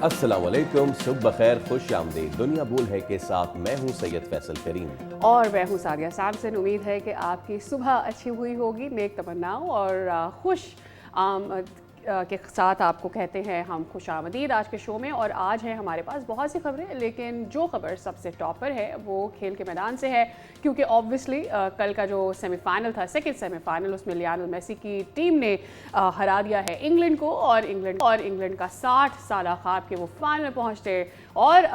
अस्सलाम वालेकुम, सुबह खैर, खुश आमदीद। दुनिया बोल है के साथ मैं हूँ सैयद फैसल करीम। और मैं हूँ सादिया सैमसन। उम्मीद है कि आपकी सुबह अच्छी हुई होगी, नेक तमन्नाओं और खुश आमद के साथ आपको कहते हैं हम खुश आमदीद आज के शो में। और आज है हमारे पास बहुत सी खबरें, लेकिन जो खबर सबसे टॉपर है वो खेल के मैदान से है, क्योंकि ऑब्वियसली कल का जो सेमीफाइनल था, सेकंड सेमीफाइनल, उसमें लियोनेल मेसी की टीम ने हरा दिया है इंग्लैंड को। और इंग्लैंड का 60 साल ख्वाब कि वो फाइनल पहुंचते और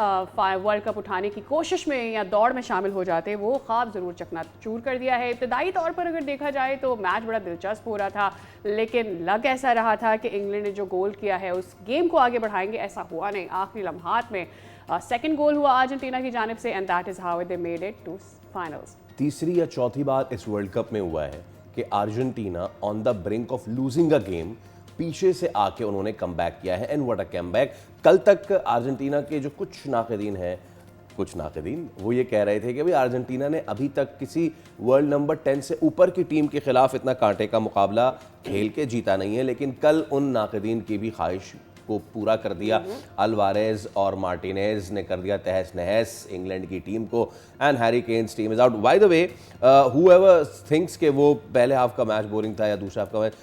वर्ल्ड कप उठाने की कोशिश में या दौड़ में शामिल हो जाते, वो ख्वाब ज़रूर चकनाचूर कर दिया है। इब्तदाई तौर पर अगर देखा जाए तो मैच बड़ा दिलचस्प हो रहा था, लेकिन लग ऐसा रहा था कि इंग्लैंड ने जो गोल किया है उस गेम को आगे बढ़ाएंगे, ऐसा हुआ नहीं। आखिरी लम्हात में सेकंड गोल हुआ अर्जेंटीना की जानिब से, and that is how they made it to finals. तीसरी या चौथी बार इस वर्ल्ड कप में हुआ है कि Argentina on the brink of losing a game पीछे से आके उन्होंने कमबैक किया है, एंड व्हाट अ कमबैक। कल तक अर्जेंटीना के जो कुछ नाक़दीन वो ये कह रहे थे कि भाई अर्जेंटीना ने अभी तक किसी वर्ल्ड नंबर 10 से ऊपर की टीम के खिलाफ इतना कांटे का मुकाबला खेल के जीता नहीं है, लेकिन कल उन नाक़दीन की भी ख्वाहिश को पूरा कर दिया। अल्वारेज और मार्टिनेज ने कर दिया तहस नहस इंग्लैंड की टीम को, and Harry Kane's team is out. By the way, whoever thinks के वो पहले हाफ का मैच बोरिंग था या दूसरे हाफ का मैच,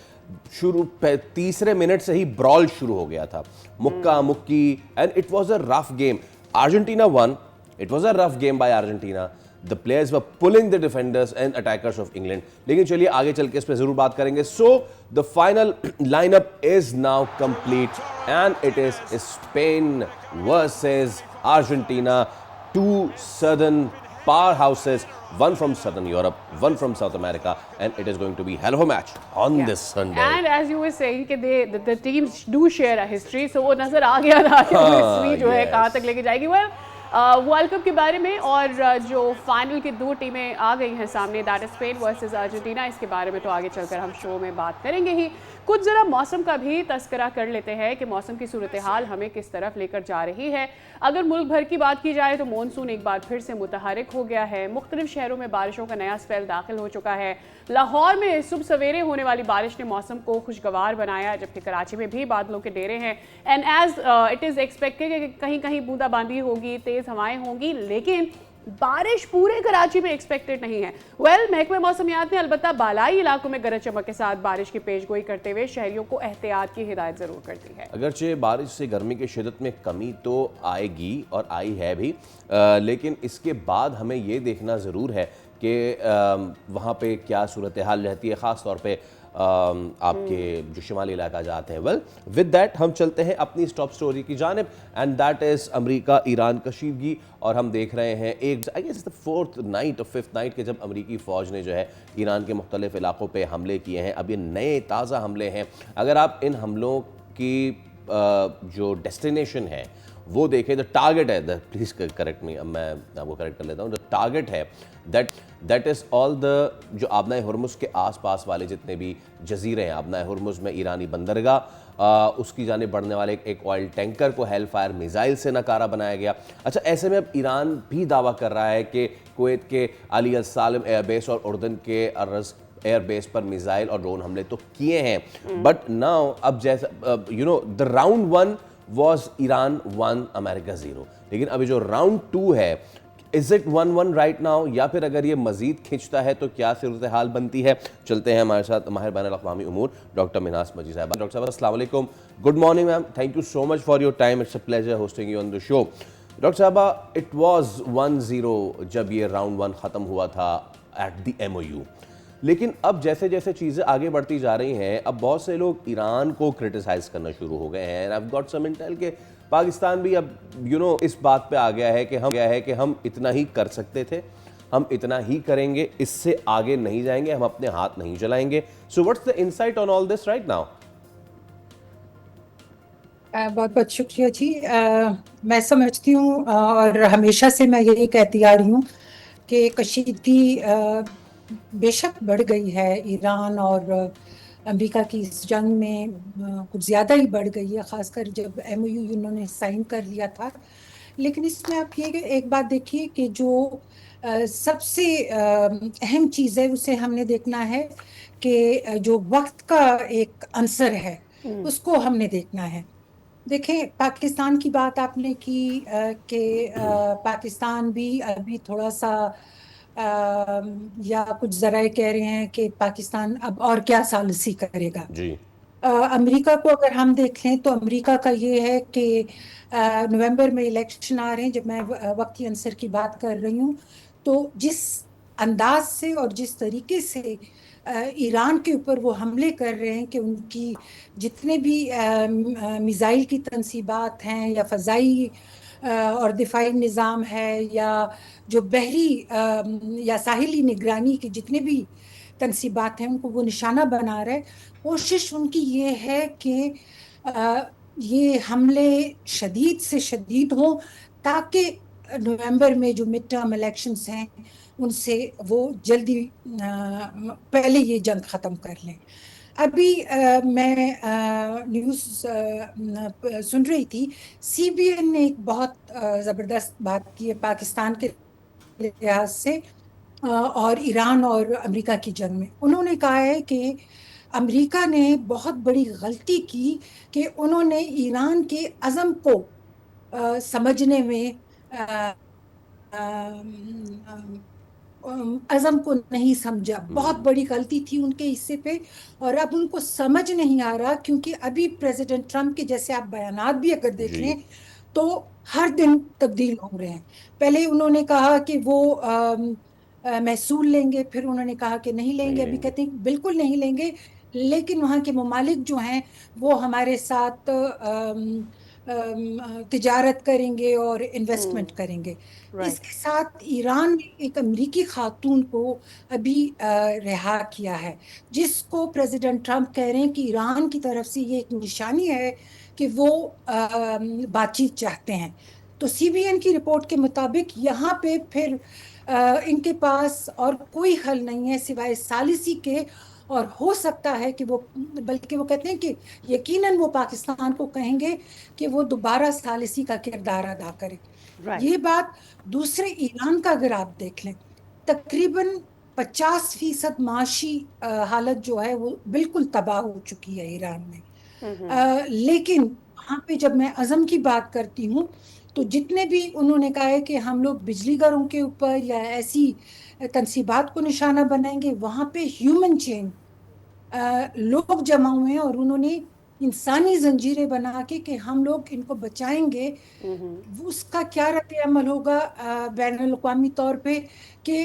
तीसरे मिनट से ही ब्रॉल शुरू हो गया था, मुक्का मुक्की, and it was a rough game. Argentina won, it was a rough game by Argentina. The players were pulling the defenders and attackers of England. लेकिन चलिए आगे चल के इस पे जरूर बात करेंगे। So the final lineup is now complete and it is Spain versus Argentina, two southern powerhouses, one from southern Europe, one from South America, and it is going to be hell of a match on this Sunday. And as you were saying कि the teams do share a history, so वो नजर आ गया था कि history जो है कहाँ तक लेके जाएगी। Well, वर्ल्ड कप के बारे में और जो फाइनल की दो टीमें आ गई हैं सामने, that is Spain versus Argentina, इसके बारे में तो आगे चलकर हम शो में बात करेंगे ही। कुछ ज़रा मौसम का भी तस्करा कर लेते हैं कि मौसम की सूरत हाल हमें किस तरफ लेकर जा रही है। अगर मुल्क भर की बात की जाए तो मानसून एक बार फिर से मुतहरिक हो गया है। मुख्तलिफ शहरों में बारिशों का नया स्पेल दाखिल हो चुका है। लाहौर में सुबह सवेरे होने वाली बारिश ने मौसम को खुशगवार बनाया, जबकि कराची में भी बादलों के डेरे हैं। And as it is expected कि कहीं कहीं बूंदाबांदी होगी, तेज़ हवाएं होंगी, लेकिन बारिश पूरे कराची में एक्सपेक्टेड नहीं है। महकमे मौसमियात ने अलबत्ता बालाई इलाकों में गरज चमक के साथ बारिश की पेशगोई करते हुए शहरियों को एहतियात की हिदायत जरूर कर दी है। अगरचे बारिश से गर्मी की शिदत में कमी तो आएगी और आई है भी, लेकिन इसके बाद हमें ये देखना ज़रूर है कि वहाँ पे क्या सूरत हाल रहती है, ख़ास तौर पे आपके जो शिमाली इलाका जाते हैं। वेल, विद दैट हम चलते हैं अपनी स्टॉप स्टोरी की जानिब, and that is America Iran कशीदगी। और हम देख रहे हैं एक I guess the fourth night और फिफ्थ नाइट के जब अमरीकी फ़ौज ने जो है ईरान के मुख्तलिफ इलाकों पे हमले किए हैं। अब ये नए ताज़ा हमले हैं। अगर आप इन हमलों की जो डेस्टिनेशन है वो देखें, द टारगेट है, प्लीज़ करेक्ट मी, अब मैं आपको करेक्ट कर लेता हूँ, द टारगेट है दैट इज़ ऑल द जो आबनाए हुर्मुज़ के आसपास वाले जितने भी जजीरे हैं। आबनाए हुर्मुज़ में ईरानी बंदरगाह, उसकी जानिब बढ़ने वाले एक ऑयल टैंकर को हेल फायर मिज़ाइल से नकारा बनाया गया। अच्छा, ऐसे में अब ईरान भी दावा कर रहा है कि कुवैत के अली अल सालिम एयरबेस और उर्दन के अर्रज़ एयरबेस पर मिज़ाइल और ड्रोन हमले तो किए हैं, बट नाउ अब जैसा the round one was Iran 1 America 0, लेकिन अभी जो राउंड 2 है, इज इट 1-1 राइट नाउ, या फिर अगर ये मजीद खिंचता है तो क्या सूरत हाल बनती है। चलते हैं हमारे साथ माहिर बैन अल-अक़वामी उमूर डॉक्टर मिन्हास मजीद साहब। डॉक्टर साहब अस्सलाम वालेकुम, good morning ma'am, thank you so much for your time, it's a pleasure hosting you on the show. Doctor साहब, इट वाज 1-0 जब ये राउंड 1 ख़त्म हुआ था एट द MOU, लेकिन अब जैसे जैसे चीज़ें आगे बढ़ती जा रही हैं, अब बहुत से लोग ईरान को क्रिटिसाइज़ करना शुरू हो गए हैं। आई गॉट सम इंटेल के पाकिस्तान भी अब इस बात पे आ गया है कि हम इतना ही कर सकते थे, हम इतना ही करेंगे, इससे आगे नहीं जाएंगे, हम अपने हाथ नहीं चलाएंगे। So what's the insight on all this right now? बहुत बहुत शुक्रिया जी। मैं समझती हूँ और हमेशा से मैं यही कहती आ रही हूँ कि कशीदगी बेशक बढ़ गई है ईरान और अमेरिका की इस जंग में, कुछ ज़्यादा ही बढ़ गई है, ख़ासकर जब MOU इन्होंने साइन कर लिया था। लेकिन इसमें आप ये एक बात देखिए कि जो सबसे अहम चीज़ है उसे हमने देखना है कि जो वक्त का एक अंसर है उसको हमने देखना है। देखें, पाकिस्तान की बात आपने की कि पाकिस्तान भी अभी थोड़ा सा या कुछ जराए कह रहे हैं कि पाकिस्तान अब और क्या सालिसी करेगा। जी। अमेरिका को अगर हम देख लें तो अमेरिका का ये है कि नवंबर में इलेक्शन आ रहे हैं। जब मैं वक्ती अंसर की बात कर रही हूँ, तो जिस अंदाज से और जिस तरीके से ईरान के ऊपर वो हमले कर रहे हैं कि उनकी जितने भी मिसाइल की तनसीबात हैं या फ़ज़ाई और दिफाई निज़ाम है या जो बहरी या साहिली निगरानी की जितने भी तनसीबात हैं उनको वो निशाना बना रहे। कोशिश उनकी ये है कि अ, ये हमले शदीद से शदीद हों, ताकि नवंबर में जो मिड टर्म इलेक्शंस हैं उनसे वो जल्दी पहले ये जंग खत्म कर लें। अभी मैं न्यूज़ सुन रही थी। सीबीएन ने एक बहुत जबरदस्त बात की है पाकिस्तान के लिहाज से और ईरान और अमेरिका की जंग में। उन्होंने कहा है कि अमेरिका ने बहुत बड़ी गलती की कि उन्होंने ईरान के अज़म को समझने में अ, अज़म को नहीं समझा। बहुत बड़ी गलती थी उनके हिस्से पे। और अब उनको समझ नहीं आ रहा, क्योंकि अभी प्रेसिडेंट ट्रम्प के जैसे आप बयानात भी अगर देख जी। लें तो हर दिन तब्दील हो रहे हैं। पहले उन्होंने कहा कि वो महसूल लेंगे, फिर उन्होंने कहा कि नहीं नहीं लेंगे, अभी लेंगे। कहते हैं बिल्कुल नहीं लेंगे। लेकिन वहाँ के ममालिक जो हैं वो हमारे साथ तिजारत करेंगे और इन्वेस्टमेंट करेंगे। राइट। इसके साथ ईरान ने एक अमेरिकी खातून को अभी रिहा किया है, जिसको प्रेसिडेंट ट्रम्प कह रहे हैं कि ईरान की तरफ से ये एक निशानी है कि वो बातचीत चाहते हैं। तो सीबीएन की रिपोर्ट के मुताबिक यहाँ पे फिर इनके पास और कोई हल नहीं है सिवाय सालिसी के। और हो सकता है कि वो, बल्कि वो कहते हैं कि यकीनन वो पाकिस्तान को कहेंगे कि वो दोबारा सालिसी का किरदार अदा करे। राइट। ये बात। दूसरे ईरान का अगर आप देख लें, तकरीबन 50% माशी हालत जो है वो बिल्कुल तबाह हो चुकी है ईरान में। लेकिन वहां पे जब मैं अज़म की बात करती हूँ, तो जितने भी उन्होंने कहा है कि हम लोग बिजली घरों के ऊपर या ऐसी तनसीबात को निशाना बनाएंगे, वहां पे ह्यूमन चेन लोग जमा हुए हैं और उन्होंने इंसानी जंजीरें बना के कि हम लोग इनको बचाएंगे। उसका क्या रद्द अमल होगा बैनुल अक़वामी तौर पे कि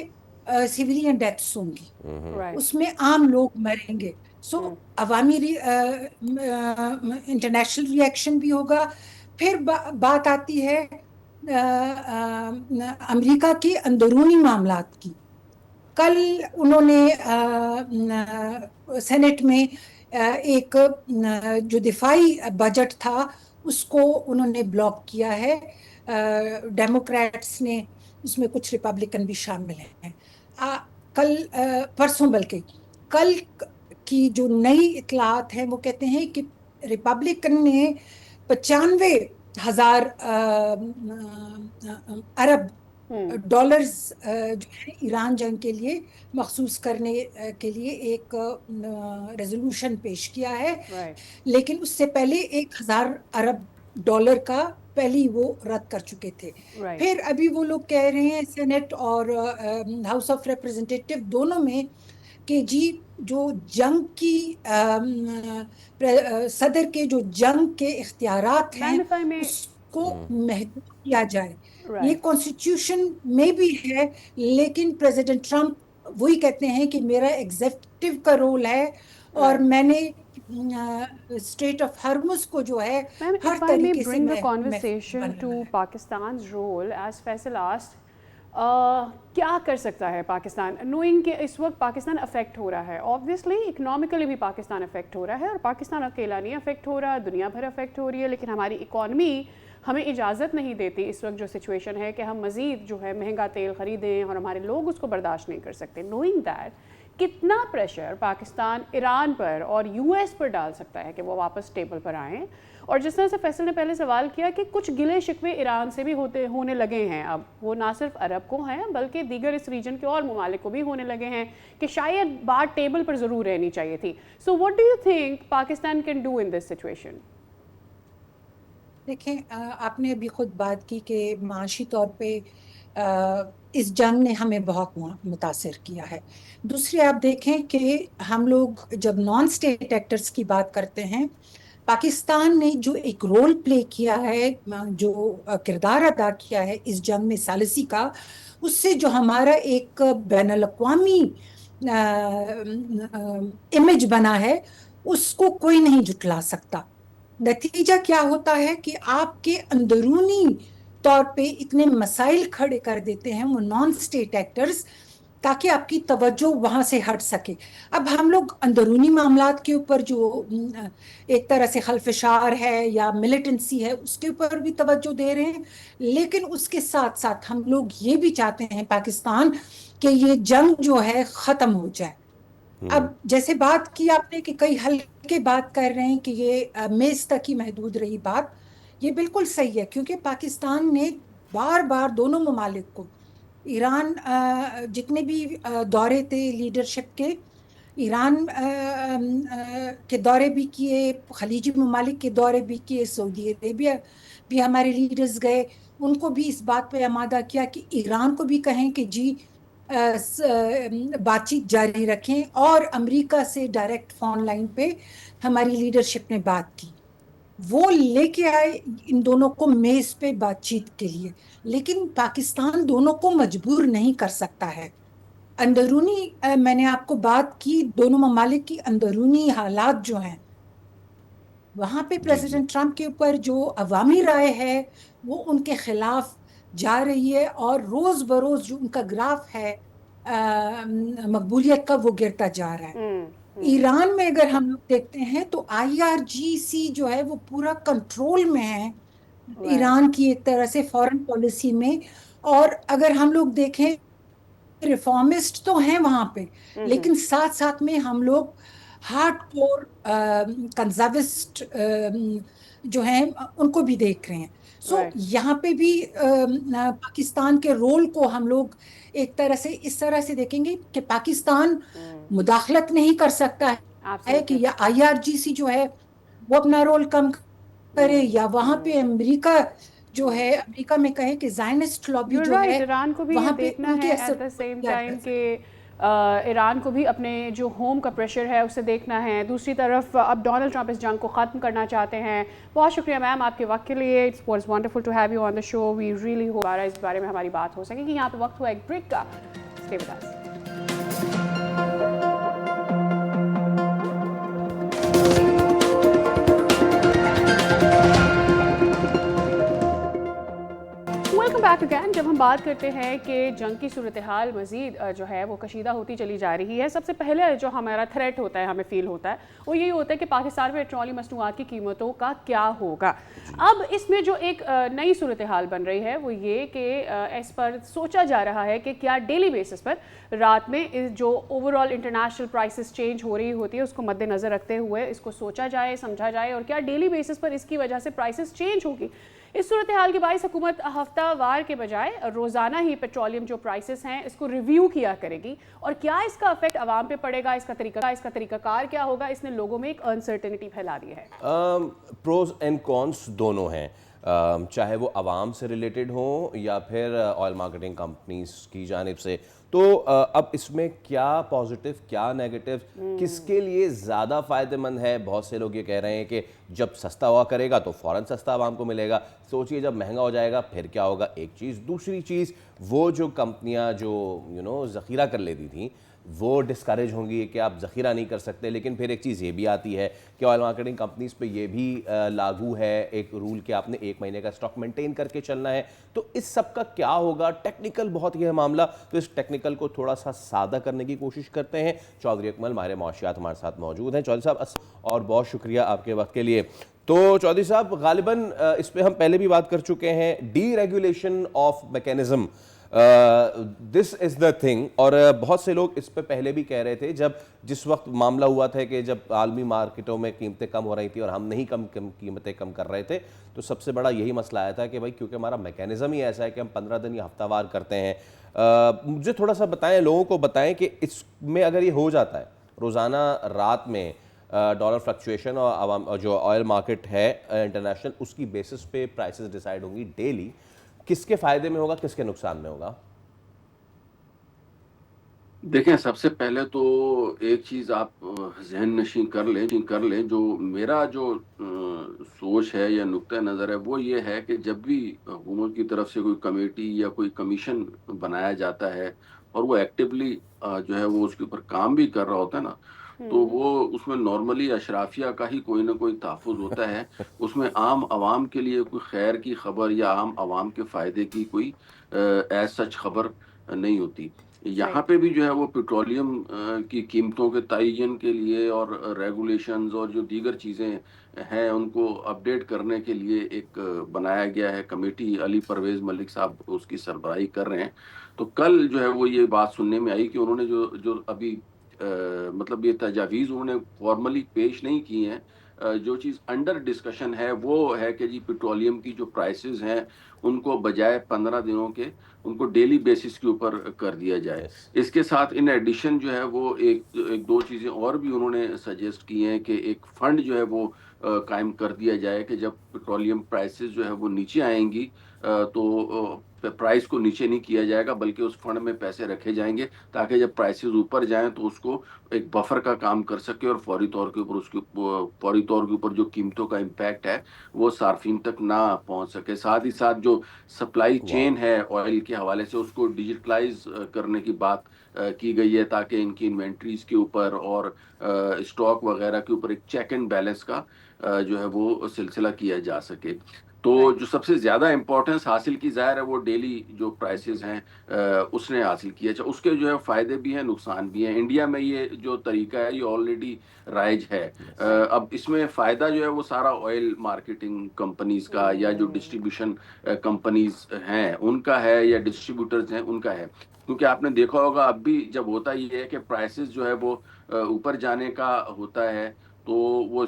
सिविलियन डेथ्स होंगी, राइट। उसमें आम लोग मरेंगे। सो अवामी इंटरनेशनल रिएक्शन भी होगा। फिर बात आती है अमेरिका के अंदरूनी मामलात की। कल उन्होंने सेनेट में एक जो दिफाई बजट था उसको उन्होंने ब्लॉक किया है। डेमोक्रेट्स ने, उसमें कुछ रिपब्लिकन भी शामिल हैं। कल परसों बल्कि कल की जो नई इतलात है वो कहते हैं कि रिपब्लिकन ने 95,000 अरब डॉलर्स जो है ईरान जंग के लिए मखसूस करने के लिए एक रेजोल्यूशन पेश किया है। राइट। लेकिन उससे पहले 1,000 अरब डॉलर का पहले वो रद्द कर चुके थे। राइट। फिर अभी वो लोग कह रहे हैं सेनेट और हाउस ऑफ रिप्रेजेंटेटिव दोनों में कि जी जो जंग की सदर के जो जंग के इख्तियारात हैं मैनिफाई में। उसको महदूद किया जाए। ये राइट। कॉन्स्टिट्यूशन में भी है, लेकिन प्रेसिडेंट ट्रम्प वही कहते हैं कि मेरा एग्जेक्टिव का रोल है और राइट। मैंने स्टेट ऑफ हर्मुज को जो है Ma'am, her if I may तरीके से bring the मैं conversation बनाना to है। Pakistan's role, as Faisal asked, क्या कर सकता है पाकिस्तान, नोइंग कि इस वक्त पाकिस्तान अफेक्ट हो रहा है, ऑब्वियसली इकोनॉमिकली भी पाकिस्तान अफेक्ट हो रहा है और पाकिस्तान अकेला नहीं अफेक्ट हो रहा, दुनिया भर अफेक्ट हो रही है, लेकिन हमारी इकॉनमी हमें इजाज़त नहीं देती इस वक्त जो सिचुएशन है कि हम मज़ीद जो है महंगा तेल ख़रीदें और हमारे लोग उसको बर्दाश्त नहीं कर सकते। नोइंग दैट, कितना प्रेशर पाकिस्तान ईरान पर और यूएस पर डाल सकता है कि वो वापस टेबल पर आएँ? और जिस तरह से फैसल ने पहले सवाल किया कि कुछ गिले शिकवे ईरान से भी होने लगे हैं, अब वो ना सिर्फ अरब को हैं बल्कि दीगर इस रीजन के और ममालिक को भी होने लगे हैं कि शायद बात टेबल पर ज़रूर रहनी चाहिए थी। So what do you think Pakistan can do in this situation? देखें, आपने अभी खुद बात की कि माशी तौर पे इस जंग ने हमें बहुत मुतासिर किया है। दूसरी, आप देखें कि हम लोग जब नॉन स्टेट एक्टर्स की बात करते हैं, पाकिस्तान ने जो एक रोल प्ले किया है, जो किरदार अदा किया है इस जंग में सालिसी का, उससे जो हमारा एक बैनुल अक़वामी इमेज बना है, उसको कोई नहीं जुटला सकता। नतीजा क्या होता है कि आपके अंदरूनी तौर पे इतने मसाइल खड़े कर देते हैं वो नॉन स्टेट एक्टर्स, ताकि आपकी तवज्जो वहां से हट सके। अब हम लोग अंदरूनी मामलात के ऊपर जो एक तरह से खलफशार है या मिलिटेंसी है, उसके ऊपर भी तवज्जो दे रहे हैं, लेकिन उसके साथ साथ हम लोग ये भी चाहते हैं पाकिस्तान कि ये जंग जो है खत्म हो जाए। अब जैसे बात की आपने कि कई हल्के बात कर रहे हैं कि ये मेज तक ही महदूद रही बात, ये बिल्कुल सही है, क्योंकि पाकिस्तान ने बार बार दोनों ममालिक को, ईरान जितने भी दौरे थे लीडरशिप के, ईरान के दौरे भी किए, खलीजी ममालिक के दौरे भी किए, सऊदी अरेबिया भी हमारे लीडर्स गए, उनको भी इस बात पे आमादा किया कि ईरान को भी कहें कि जी बातचीत जारी रखें, और अमेरिका से डायरेक्ट फोन लाइन पे हमारी लीडरशिप ने बात की। वो लेके आए इन दोनों को मेज पे बातचीत के लिए, लेकिन पाकिस्तान दोनों को मजबूर नहीं कर सकता है। अंदरूनी मैंने आपको बात की दोनों ममालिक की अंदरूनी हालात जो हैं, वहां पे जी जी। प्रेसिडेंट ट्रंप के ऊपर जो अवामी राय है वो उनके खिलाफ जा रही है, और रोज बरोज जो उनका ग्राफ है मकबूलियत का, वो गिरता जा रहा है। ईरान में अगर हम लोग देखते हैं तो IRGC जो है वो पूरा कंट्रोल में है राइट। ईरान की एक तरह से फॉरेन पॉलिसी में। और अगर हम लोग देखें, रिफॉर्मिस्ट तो हैं वहां पे, लेकिन साथ साथ में हम लोग हार्ड कोर कंजर्विस्ट जो हैं उनको भी देख रहे हैं। सो राइट। यहाँ पे भी पाकिस्तान के रोल को हम लोग एक तरह से इस तरह से देखेंगे कि पाकिस्तान मुदाखलत नहीं कर सकता है कि एब्सोल्युटली। या IRGC जो है वो अपना रोल कम करे, या वहां पे अमेरिका जो है, अमेरिका में कहे कि ज़ायनिस्ट लॉबी यूर जो है राइट। ईरान को भी ये वहां पे देखना है उनके एट असर द को सेम क्या टाइम कर कि सकते ईरान को भी अपने जो होम का प्रेशर है उसे देखना है। दूसरी तरफ अब डोनाल्ड ट्रंप इस जंग को ख़त्म करना चाहते हैं। बहुत शुक्रिया मैम आपके वक्त के लिए। It's was wonderful to have you on the show. We really hope इस बारे में हमारी बात हो सकेगी। यहाँ पे वक्त हुआ एक ब्रेक का। Stay with us. Welcome back again. जब हम बात करते हैं कि जंग की सूरत हाल मज़ीद जो है वो कशीदा होती चली जा रही है, सबसे पहले जो हमारा थ्रेट होता है, हमें फ़ील होता है, वो यही होता है कि पाकिस्तान में पेट्रोलियम मसनूआत की कीमतों का क्या होगा। अब इसमें जो एक नई सूरत हाल बन रही है वो ये कि इस पर सोचा जा रहा है कि क्या डेली बेसिस पर रात में जो ओवरऑल इंटरनेशनल प्राइसेस चेंज हो रही होती है उसको मद्देनज़र रखते हुए इसको सोचा जाए, समझा जाए, और क्या डेली बेसिस पर इसकी वजह से प्राइसेस चेंज होगी। इस सूरत हाल के बायस हुकूमत हफ्तावार के बजाय रोज़ाना ही पेट्रोलियम जो प्राइसेस हैं इसको रिव्यू किया करेगी, और क्या इसका इफेक्ट आवाम पे पड़ेगा, इसका तरीकाकार क्या होगा, इसने लोगों में एक अनसर्टेनिटी फैला दी है। प्रोज एंड कॉन्स दोनों हैं, चाहे वो आवाम से रिलेटेड हो या फिर ऑयल मार्केटिंग कंपनीज की जानिब से। तो अब इसमें क्या पॉजिटिव क्या नेगेटिव, किसके लिए ज़्यादा फ़ायदेमंद है। बहुत से लोग ये कह रहे हैं कि जब सस्ता हुआ करेगा तो फ़ौरन सस्ता आवाम को मिलेगा, सोचिए जब महंगा हो जाएगा फिर क्या होगा। एक चीज़। दूसरी चीज़, वो जो कंपनियां जो ज़ख़ीरा कर लेती थी वो डिस्करेज होंगी कि आप ज़ख़ीरा नहीं कर सकते। लेकिन फिर एक चीज़ ये भी आती है कि ऑयल मार्केटिंग कंपनीज़ पे ये भी लागू है एक रूल कि आपने 1 महीने का स्टॉक मेंटेन करके चलना है। तो इस सब का क्या होगा, टेक्निकल बहुत ही है मामला। तो इस टेक्निकल को थोड़ा सा सादा करने की कोशिश करते हैं। चौधरी अकमल माहिर मौशियात हमारे साथ मौजूद हैं। चौधरी साहब और बहुत शुक्रिया आपके वक्त के लिए। तो चौधरी साहब, गालिबन इस पर हम पहले भी बात कर चुके हैं, D regulation of mechanism, this is the thing. और बहुत से लोग इस पे पहले भी कह रहे थे, जब जिस वक्त मामला हुआ था कि जब आलमी मार्केटों में कीमतें कम हो रही थी और हम नहीं कीमतें कम कर रहे थे, तो सबसे बड़ा यही मसला आया था कि भाई क्योंकि हमारा मैकेनिज़्म ही ऐसा है कि हम 15 दिन या हफ्तावार करते हैं। मुझे थोड़ा सा बताएं, लोगों को बताएं कि इसमें अगर ये हो जाता है रोज़ाना रात में डॉलर फ्लक्चुएशन और जो ऑयल मार्केट है इंटरनेशनल, उसकी बेसिस पे प्राइसेस डिसाइड होंगी डेली। किसके फ़ायदे में होगा, किसके नुकसान में होगा? देखें, सबसे पहले तो एक चीज आप जहन नशीं कर लें, जो मेरा जो सोच है या नुक्ता नज़र है वो ये है कि जब भी हुकूमत की तरफ से कोई कमेटी या कोई कमीशन बनाया जाता है और वो एक्टिवली जो है वो उसके ऊपर काम भी कर रहा होता है ना, तो वो उसमें नॉर्मली अशराफिया का ही कोई ना कोई तहफ़्फ़ुज़ होता है। उसमें आम आवाम के लिए कोई खैर की खबर या आम आवाम के फ़ायदे की कोई एज सच खबर नहीं होती। यहाँ राइट। पे भी जो है वो पेट्रोलियम की कीमतों के तयन के लिए और रेगुलेशंस और जो दीगर चीज़ें हैं उनको अपडेट करने के लिए एक बनाया गया है कमेटी। अली परवेज़ मलिक साहब उसकी सरबराही कर रहे हैं। तो कल जो है वो ये बात सुनने में आई कि उन्होंने जो जो अभी मतलब ये तजावीज़ उन्होंने फॉर्मली पेश नहीं की हैं। जो चीज़ अंडर डिस्कशन है वो है कि जी पेट्रोलियम की जो प्राइसेस हैं उनको बजाय 15 दिनों के उनको डेली बेसिस के ऊपर कर दिया जाए। यस। इसके साथ इन एडिशन जो है वो एक दो चीज़ें और भी उन्होंने सजेस्ट की हैं कि एक फंड जो है वो कायम कर दिया जाए कि जब पेट्रोलियम प्राइसेस जो है वो नीचे आएंगी तो प्राइस को नीचे नहीं किया जाएगा बल्कि उस फंड में पैसे रखे जाएंगे ताकि जब प्राइसेस ऊपर जाएं तो उसको एक बफर का काम कर सके और फौरी तौर के ऊपर जो कीमतों का इम्पैक्ट है वो सार्फिन तक ना पहुंच सके। साथ ही साथ जो सप्लाई वाह। चेन है ऑयल के हवाले से उसको डिजिटलाइज करने की बात की गई है ताकि इनकी इन्वेंट्रीज के ऊपर और स्टॉक वगैरह के ऊपर एक चेक एंड बैलेंस का जो है वो सिलसिला किया जा सके। तो राइट। जो सबसे ज्यादा इंपॉर्टेंस हासिल की जाहिर है वो डेली जो प्राइसेस हैं उसने हासिल किया। अच्छा, उसके जो है फायदे भी हैं नुकसान भी हैं। इंडिया में ये जो तरीका है ये ऑलरेडी राइज है। राइट। अब इसमें फायदा जो है वो सारा ऑयल मार्केटिंग कंपनीज का या जो डिस्ट्रीब्यूशन कंपनीज हैं उनका है या डिस्ट्रीब्यूटर्स हैं उनका है। क्योंकि आपने देखा होगा अब भी जब होता ये है कि प्राइसेस जो है वो ऊपर जाने का होता है तो वो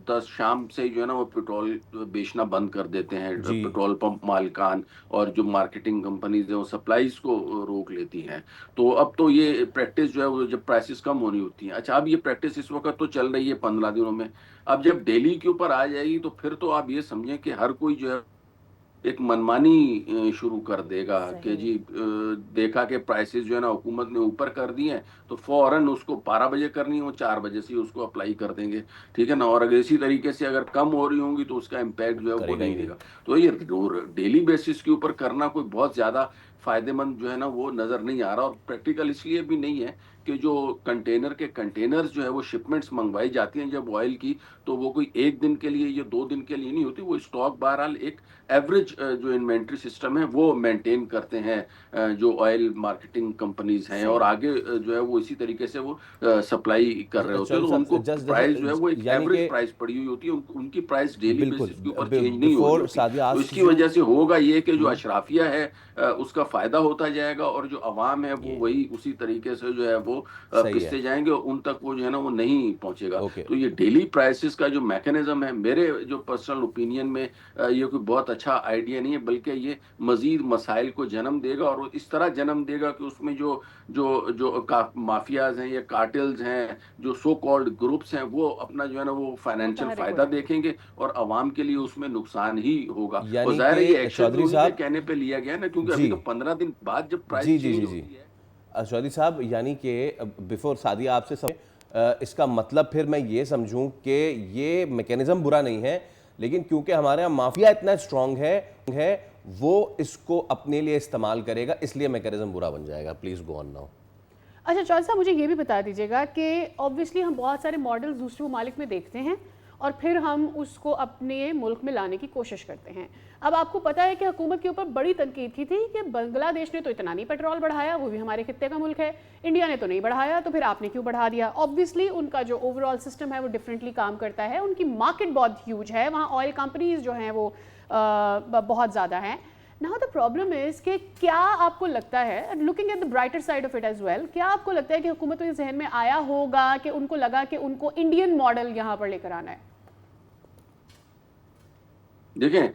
10 शाम से ही जो है ना वो पेट्रोल बेचना बंद कर देते हैं। जी। पेट्रोल पंप मालिकान और जो मार्केटिंग कंपनीज हैं वो सप्लाईज को रोक लेती हैं। तो अब तो ये प्रैक्टिस जो है वो जब प्राइसेस कम होनी होती हैं। अच्छा, अब ये प्रैक्टिस इस वक्त तो चल रही है 15 दिनों में। अब जब डेली के ऊपर आ जाएगी तो फिर तो आप ये समझें कि हर कोई जो है एक मनमानी शुरू कर देगा कि सही। जी देखा कि प्राइसेस जो है ना हुकूमत ने ऊपर कर दी हैं तो फौरन उसको 12 बजे करनी हो 4 बजे से ही उसको अप्लाई कर देंगे। ठीक है ना। और अगर इसी तरीके से अगर कम हो रही होंगी तो उसका इम्पैक्ट जो है वो करेगा ही नहीं नहीं। देगा। तो ये डेली बेसिस के ऊपर करना कोई बहुत ज्यादा फायदेमंद जो है ना वो नजर नहीं आ रहा। और प्रैक्टिकल इसलिए भी नहीं है कि जो कंटेनर के कंटेनर्स जो है वो शिपमेंट्स मंगवाई जाती हैं जब ऑयल की तो वो कोई एक दिन के लिए या 2 दिन के लिए नहीं होती। वो स्टॉक बहरहाल एक एवरेज जो इन्वेंट्री सिस्टम है वो मेंटेन करते हैं जो ऑयल मार्केटिंग कंपनीज हैं और सही। आगे जो है वो इसी तरीके से वो सप्लाई कर रहे होते हैं। चौधरी तो उनको साहब, जस्ट प्राइस जो है वो एक यानी एवरेज कि प्राइस पड़ी हुई होती है। उनकी प्राइस डेली बिल्कुल बेसिस के ऊपर चेंज नहीं हो रही बिफोर होती। सादिया तो आस्क्स इसकी यू। वजह से होगा ये कि जो अशराफिया है उसका फायदा होता जाएगा और जो अवाम है वो ये वही उसी तरीके से जो है वो सही है। पिसते जाएंगे और उन तक वो जो है ना वो नहीं पहुंचेगा। ओके। तो ये डेली प्राइसेस का जो मैकेनिज्म है मेरे जो पर्सनल ओपिनियन में ये कोई बहुत अच्छा आइडिया नहीं है बल्कि ये मजीद मसाइल को जन्म देगा और वो इस तरह जन्म देगा कि उसमें जो जो जो माफियाज हैं या कार्टेल्स हैं जो सो कॉल्ड ग्रुप्स हैं वो अपना जो है ना वो फाइनेंशियल मुतहरिक हो फायदा जाएंगे। देखेंगे और आवाम के लिए उसमें नुकसान ही होगा। और यानी जाहिर है ये कि एक्शन भी चौधरी उन्हीं के साहब। कहने पे लिया गया है ना क्योंकि जी अभी तो 15 दिन बाद जब प्राइस जी जी चेंज जी जी। होती है। चौधरी साहब, यानी कि बिफोर सादिया आपसे इसका मतलब फिर मैं ये समझूं कि ये मैकेनिज्म बुरा नहीं है, लेकिन क्योंकि हमारे यहाँ माफिया इतना स्ट्रांग है वो इसको अपने लिए इस्तेमाल करेगा, इसलिए मैकेनिज्म बुरा बन जाएगा। Please go on now. अच्छा चौधरी साहब, मुझे ये भी बता दीजिएगा कि ऑब्वियसली हम बहुत सारे मॉडल्स दूसरे ममालिक में देखते हैं और फिर हम उसको अपने मुल्क में लाने की कोशिश करते हैं। अब आपको पता है कि हुकूमत के ऊपर बड़ी तनकीद की थी कि बांग्लादेश ने तो इतना नहीं पेट्रोल बढ़ाया, वो भी हमारे खित्ते का मुल्क है, इंडिया ने तो नहीं बढ़ाया, तो फिर आपने क्यों बढ़ा दिया। ऑब्वियसली उनका जो ओवरऑल सिस्टम है वो डिफरेंटली काम करता है, उनकी मार्केट बहुत ह्यूज है, वहाँ ऑयल कंपनीज जो हैं वो बहुत ज़्यादा हैं। नाउ द प्रॉब्लम इज कि क्या आपको लगता है, looking at the brighter side of it as well, क्या आपको लगता है कि हुकूमत के जहन में आया होगा कि उनको लगा कि उनको इंडियन मॉडल यहाँ पर लेकर आना है? देखें,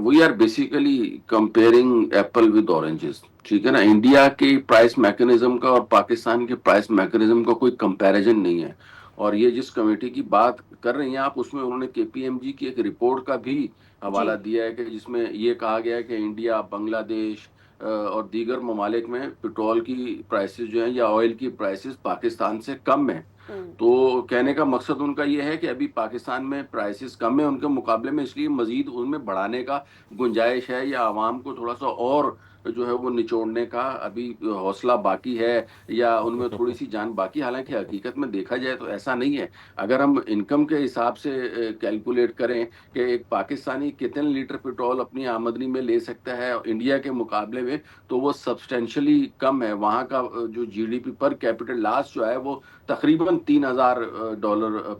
we are basically comparing apple with oranges. ठीक है ना। इंडिया के प्राइस मैकेनिज्म का और पाकिस्तान के प्राइस मैकेनिज्म का कोई कंपैरिजन नहीं है। और ये जिस कमेटी की बात कर रही हैं आप, उसमें उन्होंने KPMG की एक रिपोर्ट का भी हवाला जी। दिया है कि जिसमें ये कहा गया है कि इंडिया, बांग्लादेश और दीगर ममालिक में पेट्रोल की प्राइसेस जो हैं या ऑयल की प्राइसेस पाकिस्तान से कम है। तो कहने का मकसद उनका ये है कि अभी पाकिस्तान में प्राइसेस कम है उनके मुकाबले में, इसलिए मजीद उनमें बढ़ाने का गुंजाइश है या आवाम को थोड़ा सा और जो है वो निचोड़ने का अभी हौसला बाकी है या उनमें थोड़ी सी जान बाकी। हालांकि हकीकत में देखा जाए तो ऐसा नहीं है। अगर हम इनकम के हिसाब से कैलकुलेट करें कि एक पाकिस्तानी कितने लीटर पेट्रोल अपनी आमदनी में ले सकता है इंडिया के मुकाबले में, तो वो सब्सटेंशियली कम है। वहाँ का जो GDP पर कैपिटल लॉस जो है वो तकरीबन $3000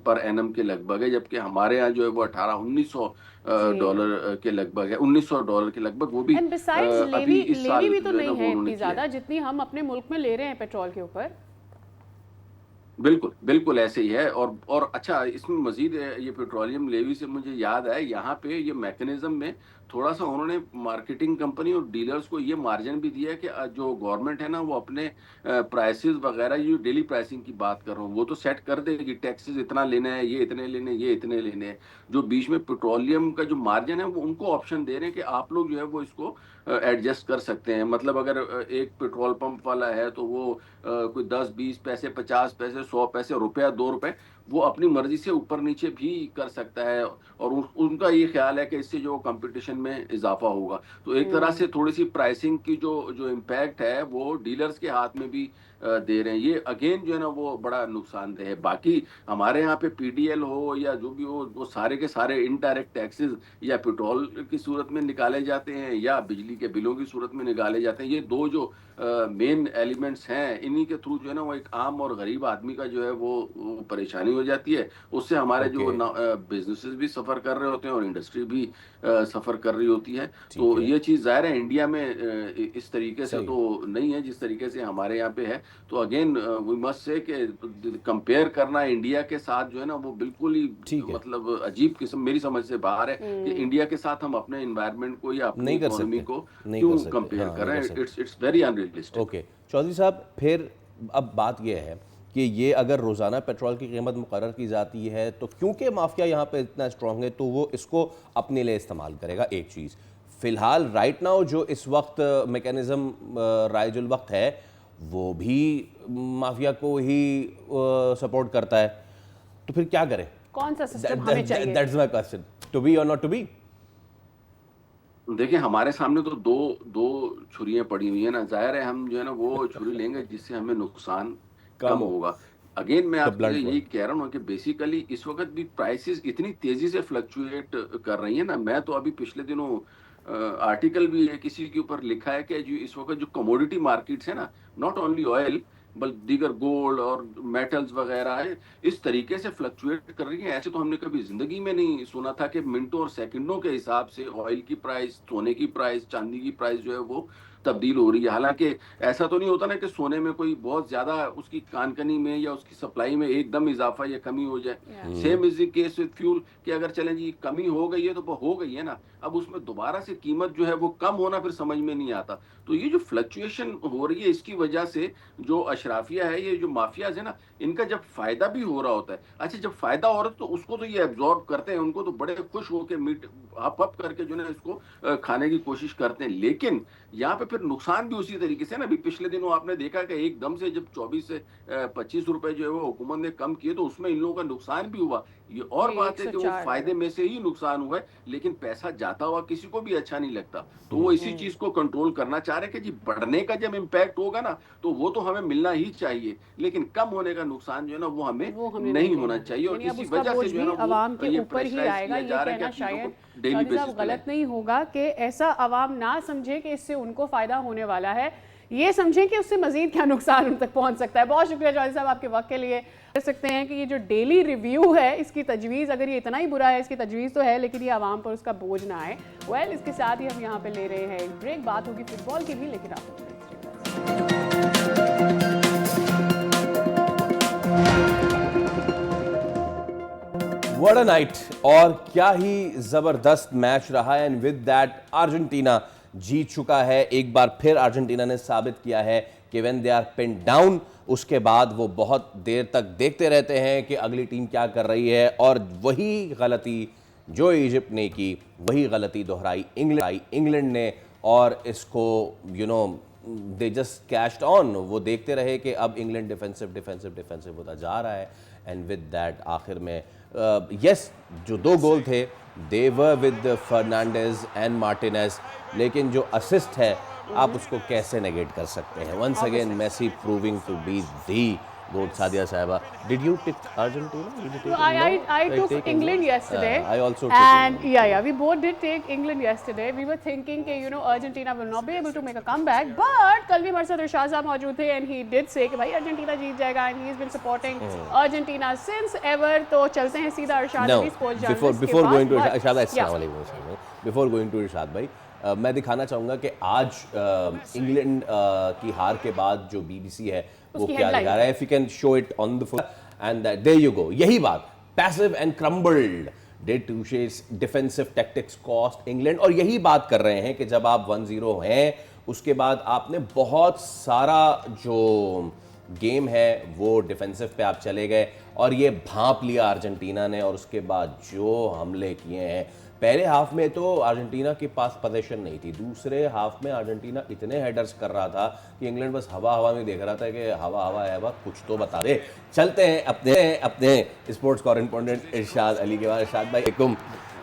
पर एनम के लगभग है, जबकि हमारे यहाँ जो है वो 1800-1900 डॉलर के लगभग है, $1900 के लगभग। वो भी एंड बिसाइड्स अभी इस साल लेवी भी तो जो है ना नहीं वो है उन्होंने इतनी किया ज्यादा है। जितनी हम अपने मुल्क में ले रहे हैं पेट्रोल के ऊपर। बिल्कुल बिल्कुल ऐसे ही है। और अच्छा, इसमें मजीद ये पेट्रोलियम लेवी से मुझे याद है, यहाँ पे ये मैकेनिज्म में थोड़ा सा उन्होंने मार्केटिंग कंपनी और डीलर्स को ये मार्जिन भी दिया है कि जो गवर्नमेंट है ना वो अपने प्राइसेस वगैरह, ये डेली प्राइसिंग की बात कर रहा हूँ, वो तो सेट कर देगी टैक्सेस इतना लेना है, ये इतने लेने, ये इतने लेने हैं। जो बीच में पेट्रोलियम का जो मार्जिन है वो उनको ऑप्शन दे रहे हैं कि आप लोग जो है वो इसको एडजस्ट कर सकते हैं। मतलब अगर एक पेट्रोल पंप वाला है तो वो कोई 10-20 पैसे, 50 पैसे, 100 पैसे, रुपया, 2 रुपए वो अपनी मर्जी से ऊपर नीचे भी कर सकता है। और उनका ये ख्याल है कि इससे जो कंपटीशन में इजाफा होगा। तो एक तरह से थोड़ी सी प्राइसिंग की जो जो इम्पैक्ट है वो डीलर्स के हाथ में भी दे रहे हैं। ये अगेन जो है ना वो बड़ा नुकसानदेह है। बाकी हमारे यहाँ पे PDL हो या जो भी हो, वो सारे के सारे इनडायरेक्ट टैक्सेस या पेट्रोल की सूरत में निकाले जाते हैं या बिजली के बिलों की सूरत में निकाले जाते हैं। ये दो जो मेन एलिमेंट्स हैं, इन्हीं के थ्रू जो है ना वो एक आम और गरीब आदमी का जो है वो परेशानी हो जाती है। उससे हमारे जो ओके, बिजनेसेस भी सफ़र कर रहे होते हैं और इंडस्ट्री भी सफ़र कर रही होती है। ठीक तो है, ये चीज़ ज़ाहिर है इंडिया में इस तरीके से सही, तो नहीं है जिस तरीके से हमारे यहाँ पे है। तो अगेन वी मस्ट से कि कंपेयर करना इंडिया के साथ जो है ना वो बिल्कुल ही ठीक है, मतलब अजीब किस्म, मेरी समझ से बाहर है कि इंडिया के साथ हम अपने इन्वायरमेंट को या अपनी नहीं कर इकोनॉमी सकते, को नहीं क्यों कर सकते, कंपेयर हाँ, कर नहीं रहे कर हैं। सकते। It's very unrealistic. Okay, Chaudhary साहब, फिर अब बात यह है कि ये अगर रोज़ाना पेट्रोल की कीमत मुकर्रर की जाती है तो क्योंकि माफिया यहाँ पे इतना स्ट्रांग है तो वो इसको अपने लिए इस्तेमाल करेगा। एक चीज़ फ़िलहाल राइट नाउ जो इस वक्त मैकेनिज़्म राइजुल वक्त है वो भी माफिया को ही सपोर्ट करता है, तो फिर क्या करें? कौन सा सिस्टम हमें चाहिए? That's my question, to be और नॉट टू बी। देखिए हमारे सामने तो दो दो छुरियां पड़ी हुई है ना। जाहिर है हम जो है ना वो छुरी लेंगे जिससे हमें नुकसान कम कम हो, होगा। अगेन मैं द आपसे ब्लंट यही वन। कह रहा हूँ कि बेसिकली इस वक्त भी प्राइसेस इतनी तेजी से फ्लक्चुएट कर रही है ना। मैं तो अभी पिछले दिनों आर्टिकल भी है किसी के ऊपर लिखा है कि जो इस वक्त जो कमोडिटी मार्केट्स है ना, नॉट ओनली ऑयल बल्कि दीगर गोल्ड और मेटल्स वगैरह है, इस तरीके से फ्लक्चुएट कर रही है। ऐसे तो हमने कभी जिंदगी में नहीं सुना था कि मिनटों और सेकंडों के हिसाब से ऑयल की प्राइस, सोने की प्राइस, चांदी की प्राइस जो है वो तब्दील हो रही है। हालांकि ऐसा तो नहीं होता ना कि सोने में कोई बहुत ज्यादा उसकी कानकनी में या उसकी सप्लाई में एकदम इजाफा या कमी हो जाए। Same is the case with fuel कि अगर चलें जी कमी हो गई है तो वो हो गई है ना, अब उसमें दोबारा से कीमत जो है वो कम होना फिर समझ में नहीं आता। तो ये जो फ्लक्चुएशन हो रही है इसकी वजह से जो अशराफिया है, ये जो माफियाज है ना, इनका जब फायदा भी हो रहा होता है, अच्छा जब फायदा हो रहा है तो उसको तो ये एब्जॉर्ब करते हैं, उनको तो बड़े खुश होकर मीट हप हप करके जो है इसको खाने की कोशिश करते हैं। लेकिन यहाँ पे फिर नुकसान भी उसी तरीके से ना। अभी पिछले दिनों आपने देखा कि एकदम से जब 24 से 25 रुपए जो है वो हुकूमत ने कम किए तो उसमें इन लोगों का नुकसान भी हुआ। ये और जी, बात है कि वो 104 फायदे में से ही नुकसान हुआ है, लेकिन पैसा जाता हुआ किसी को भी अच्छा नहीं लगता। तो वो इसी चीज को कंट्रोल करना चाह रहे हैं कि जी बढ़ने का जब इम्पैक्ट होगा ना तो वो तो हमें मिलना ही चाहिए, लेकिन कम होने का नुकसान जो है ना वो हमें नहीं नहीं लेना होना है। चाहिए। और यानी अब इसी उसका वजह बोझ से जो है भी ना अवाम वो के ये ऊपर ही प्रेशराइज आएगा। किया ये जा रहा है कि कहना आप चीजों शायद को डेली चौधरी साहब बेसिस पे गलत लाएं। नहीं होगा कि ऐसा अवाम ना समझे कि इससे उनको फायदा होने वाला है, ये समझें कि उससे मजीद क्या नुकसान उन तक पहुंच सकता है। बहुत शुक्रिया चौधरी साहब आपके वक्त के लिए। कह सकते हैं कि ये जो डेली रिव्यू है इसकी तजवीज़, अगर ये इतना ही बुरा है, इसकी तजवीज़ तो है लेकिन ये आवाम पर उसका बोझ ना आए। वेल, इसके साथ ही हम यहाँ पे ले रहे हैं एक ब्रेक। बात होगी फुटबॉल की भी, लेकिन आप व्हाट अ नाइट, और क्या ही जबरदस्त मैच रहा है। एंड विद दैट अर्जेंटीना जीत चुका है। एक बार फिर अर्जेंटीना ने साबित किया है कि when they are pin down उसके बाद वो बहुत देर तक देखते रहते हैं कि अगली टीम क्या कर रही है, और वही गलती जो इजिप्ट ने की वही गलती दोहराई इंग्लैंड ने, और इसको दे जस्ट कैश्ड ऑन। वो देखते रहे कि अब इंग्लैंड डिफेंसिव होता जा रहा है, एंड विद दैट आखिर में यस जो 2 गोल थे they were with Fernandez and Martinez, लेकिन जो असिस्ट है आप उसको कैसे नेगेट कर सकते हैं। Once again Messi proving to be the GOAT. Sadia Sahiba, did you pick Argentina? Did you take I took take England yesterday. I also took and England. we both did take England yesterday. We were thinking कि Argentina will not be able to make a comeback, but कल भी हमारे साथ इरशाद साहब मौजूद थे and he did say कि भाई अर्जेंटीना जीत जाएगा, and he's been supporting Argentina since ever। तो चलते हैं सीधा इरशाद No, अली स्पोर्ट्स जर्नलिस्ट के before pass. going to But- Irshad, Yeah. अस्सलाम वालेकुम। Before going to इरशाद भाई, मैं दिखाना चाहूँगा कि आज इंग्लैंड की हार के बाद जो BBC है वो उसकी क्या headline दिखा रहा है। If you can show it on the full and there you go. यही बात, passive and crumbled did Tuchel's defensive tactics cost England, और यही बात कर रहे हैं कि जब आप 1-0 हैं उसके बाद आपने बहुत सारा जो गेम है वो डिफेंसिव पे आप चले गए और ये भांप लिया अर्जेंटीना ने, और उसके बाद जो हमले किए हैं। पहले हाफ में तो अर्जेंटीना के पास पोजीशन नहीं थी, दूसरे हाफ में अर्जेंटीना इतने हेडर्स कर रहा था कि इंग्लैंड बस हवा में देख रहा था कि हवा है, कुछ तो बता दे। चलते हैं अपने स्पोर्ट्स कॉरेस्पॉन्डेंट इरशाद अली के बाद। इरशाद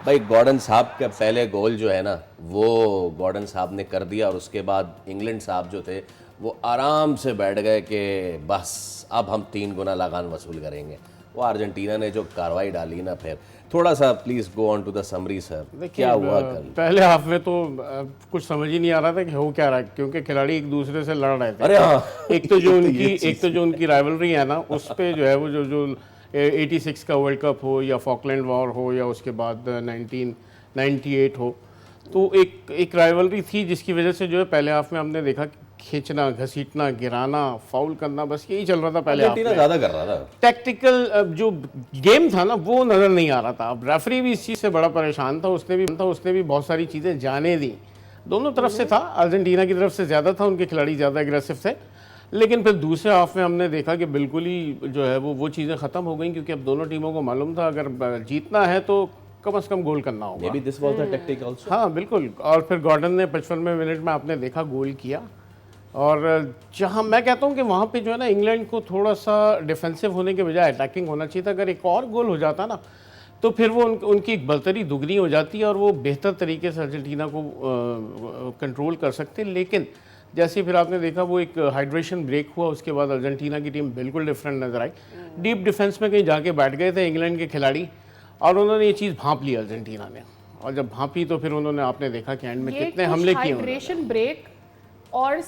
भाई गॉर्डन साहब का पहले गोल जो है ना वो गॉर्डन साहब ने कर दिया, और उसके बाद इंग्लैंड साहब जो थे वो आराम से बैठ गए कि बस अब हम 3 गुना लगान वसूल करेंगे। वो अर्जेंटीना ने जो कार्रवाई डाली ना, फिर थोड़ा सा please go on to the summary sir, क्या हुआ कल? पहले हाफ में तो कुछ समझ ही नहीं आ रहा था कि हो क्या रहा है, क्योंकि खिलाड़ी एक दूसरे से लड़ रहे थे। अरे हाँ एक तो जो उनकी राइवलरी है ना, उस पे जो है वो जो 86 का वर्ल्ड कप हो या फॉकलैंड वॉर हो या उसके बाद 1998 हो, तो एक राइवलरी थी जिसकी वजह से जो है पहले हाफ में हमने देखा खींचना, घसीटना, गिराना, फाउल करना, बस यही चल रहा था पहले हाफ में। ज़्यादा कर रहा था। टैक्टिकल जो गेम था ना वो नज़र नहीं आ रहा था। अब रेफरी भी इस चीज़ से बड़ा परेशान था, उसने भी बहुत सारी चीज़ें जाने दी। दोनों तरफ से था, अर्जेंटीना की तरफ से ज़्यादा था, उनके खिलाड़ी ज़्यादा एग्रेसिव थे, लेकिन फिर दूसरे हाफ में हमने देखा कि बिल्कुल ही जो है वो चीज़ें ख़त्म हो गई, क्योंकि अब दोनों टीमों को मालूम था अगर जीतना है तो कम से कम गोल करना होगा। Maybe this was the tactic also. हाँ बिल्कुल। और फिर गॉर्डन ने 55वें मिनट में आपने देखा गोल किया, और जहाँ मैं कहता हूँ कि वहाँ पे जो है ना इंग्लैंड को थोड़ा सा डिफेंसिव होने के बजाय अटैकिंग होना चाहिए था। अगर एक और गोल हो जाता ना तो फिर वो उनकी एक बलतरी दुगनी हो जाती है और वो बेहतर तरीके से अर्जेंटीना को कंट्रोल कर सकते। लेकिन जैसे फिर आपने देखा वो एक हाइड्रेशन ब्रेक हुआ, उसके बाद अर्जेंटीना की टीम बिल्कुल डिफरेंट नजर आई। डीप डिफेंस में कहीं जाके बैठ गए थे इंग्लैंड के खिलाड़ी, और उन्होंने ये चीज़ भांप ली अर्जेंटीना ने, और जब भांपी तो फिर उन्होंने आपने देखा कि एंड में कितने हमले किए। हाइड्रेशन ब्रेक और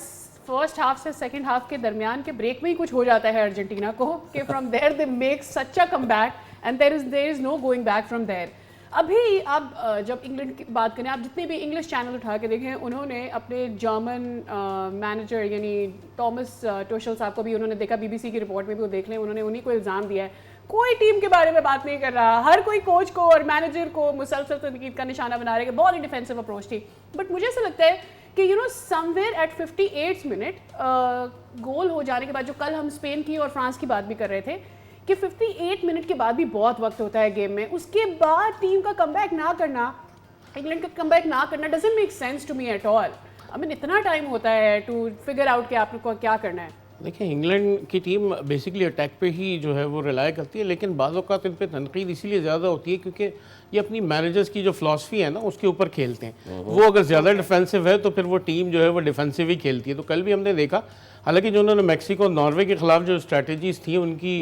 फर्स्ट हाफ से सेकंड हाफ के दरमियान के ब्रेक में ही कुछ हो जाता है अर्जेंटीना को कि from there they make such a comeback and there is no going back from there. अभी आप जब इंग्लैंड की बात करें, आप जितने भी इंग्लिश चैनल उठा के देखें, उन्होंने अपने जर्मन मैनेजर यानी थॉमस टोशल साहब को भी उन्होंने देखा, बीबीसी की रिपोर्ट में भी वो देख लें, उन्होंने उन्हीं को इल्ज़ाम दिया है। कोई टीम के बारे में बात नहीं कर रहा, हर कोई कोच को और मैनेजर को मुसलसल तनकीद का निशाना बना रहे हैं कि बहुत ही डिफेंसिव अप्रोच थी। बट मुझे ऐसा लगता है कि समवेयर एट 58 मिनट गोल हो जाने के बाद, जो कल हम स्पेन की और फ्रांस की बात भी कर रहे थे कि 58 मिनट के बाद भी बहुत वक्त होता है गेम में, उसके बाद टीम का कमबैक ना करना, इंग्लैंड का कमबैक ना करना doesn't make sense to me at all. I mean इतना टाइम होता है टू फिगर आउट कि आपको क्या करना है। देखिए इंग्लैंड की टीम बेसिकली अटैक पे ही जो है वो रिलाई करती है, लेकिन बाज़ औक़ात इन पे तनकीद इसीलिए ज़्यादा होती है क्योंकि ये अपनी मैनेजर्स की जो फ़िलासफ़ी है ना उसके ऊपर खेलते हैं। वो अगर ज़्यादा डिफेंसिव है तो फिर वो टीम जो है वो डिफेंसिव ही खेलती है। तो कल भी हमने देखा, हालांकि जो उन्होंने मैक्सिको नॉर्वे के ख़िलाफ़ जो स्ट्रैटेजीज़ थी उनकी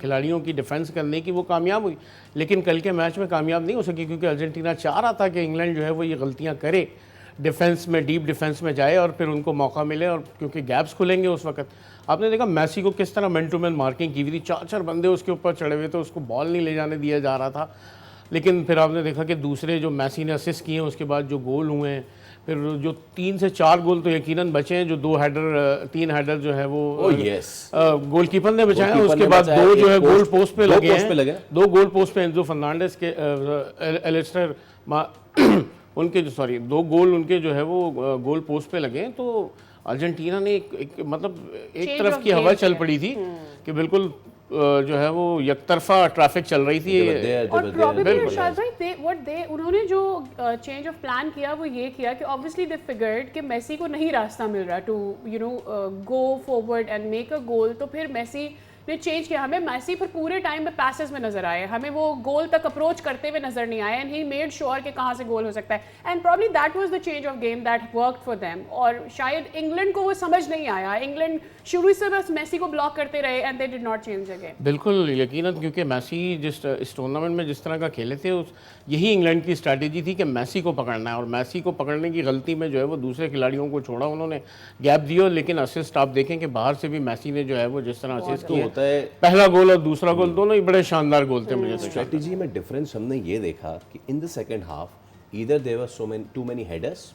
खिलाड़ियों की डिफेंस करने की, वो कामयाब हुई, लेकिन कल के मैच में कामयाब नहीं हो सकी क्योंकि अर्जेंटीना चाह रहा था कि इंग्लैंड जो है वो ये गलतियाँ करे, डिफेंस में डीप डिफेंस में जाए और फिर उनको मौका मिले, और क्योंकि गैप्स खुलेंगे उस वक्त। आपने देखा मैसी को किस तरह मैन टू मैन मार्किंग की हुई थी, 4 बंदे उसके ऊपर चढ़े हुए थे, उसको बॉल नहीं ले जाने दिया जा रहा था। लेकिन फिर आपने देखा कि दूसरे जो मैसी ने असिस्ट किए हैं उसके बाद जो गोल हुए हैं, फिर जो 3 से 4 गोल तो यकीनन बचे हैं, जो 3 हेडर जो है वो गोलकीपर ने बचाए हैं, उसके बाद 2 जो है गोल पोस्ट पे लगे हैं, 2 गोल पोस्ट पे एंजो फर्नांडिस के एलिस्टर उनके जो 2 गोल उनके जो है वो गोल पोस्ट पे लगे हैं। तो अर्जेंटीना ने एक मतलब एक Change तरफ of की हवा game चल किया। पड़ी थी कि बिल्कुल जो है वो यकतरफा ट्रैफिक चल रही थी। और प्रॉब्लली इरशाद भाई उन्होंने जो चेंज ऑफ प्लान किया वो ये किया कि ऑब्वियसली दे फिगर्ड कि मेसी को नहीं रास्ता मिल रहा to go forward and make a goal, तो फिर मेसी ने चेंज किया। हमें मेसी फिर पूरे टाइम में पैसेस में नजर आए, हमें वो गोल तक अप्रोच करते हुए नजर नहीं आए, एंड ही मेड श्योर कि कहाँ से गोल हो सकता है, and probably that was the change of game that worked for them. और शायद इंग्लैंड को वो समझ नहीं आया, इंग्लैंड शुरू से बस मेसी को ब्लॉक करते रहे and they did not change the game. बिल्कुल यकीनन, क्योंकि मेसी इस टूर्नामेंट में जिस तरह का खेले थे यही इंग्लैंड की स्ट्रैटेजी थी कि मेसी को पकड़ना है, और मेसी को पकड़ने की गलती में जो है वो दूसरे खिलाड़ियों को छोड़ा, उन्होंने गैप दिया। लेकिन असिस्ट आप देखें कि बाहर से भी मेसी ने जो है वो जिस तरह असिस्ट किया, होता है पहला गोल और दूसरा गोल दोनों ही बड़े शानदार गोल थे। मुझे तो स्ट्रेटजी में डिफरेंस हमने ये देखा कि in the second half either there were too many headers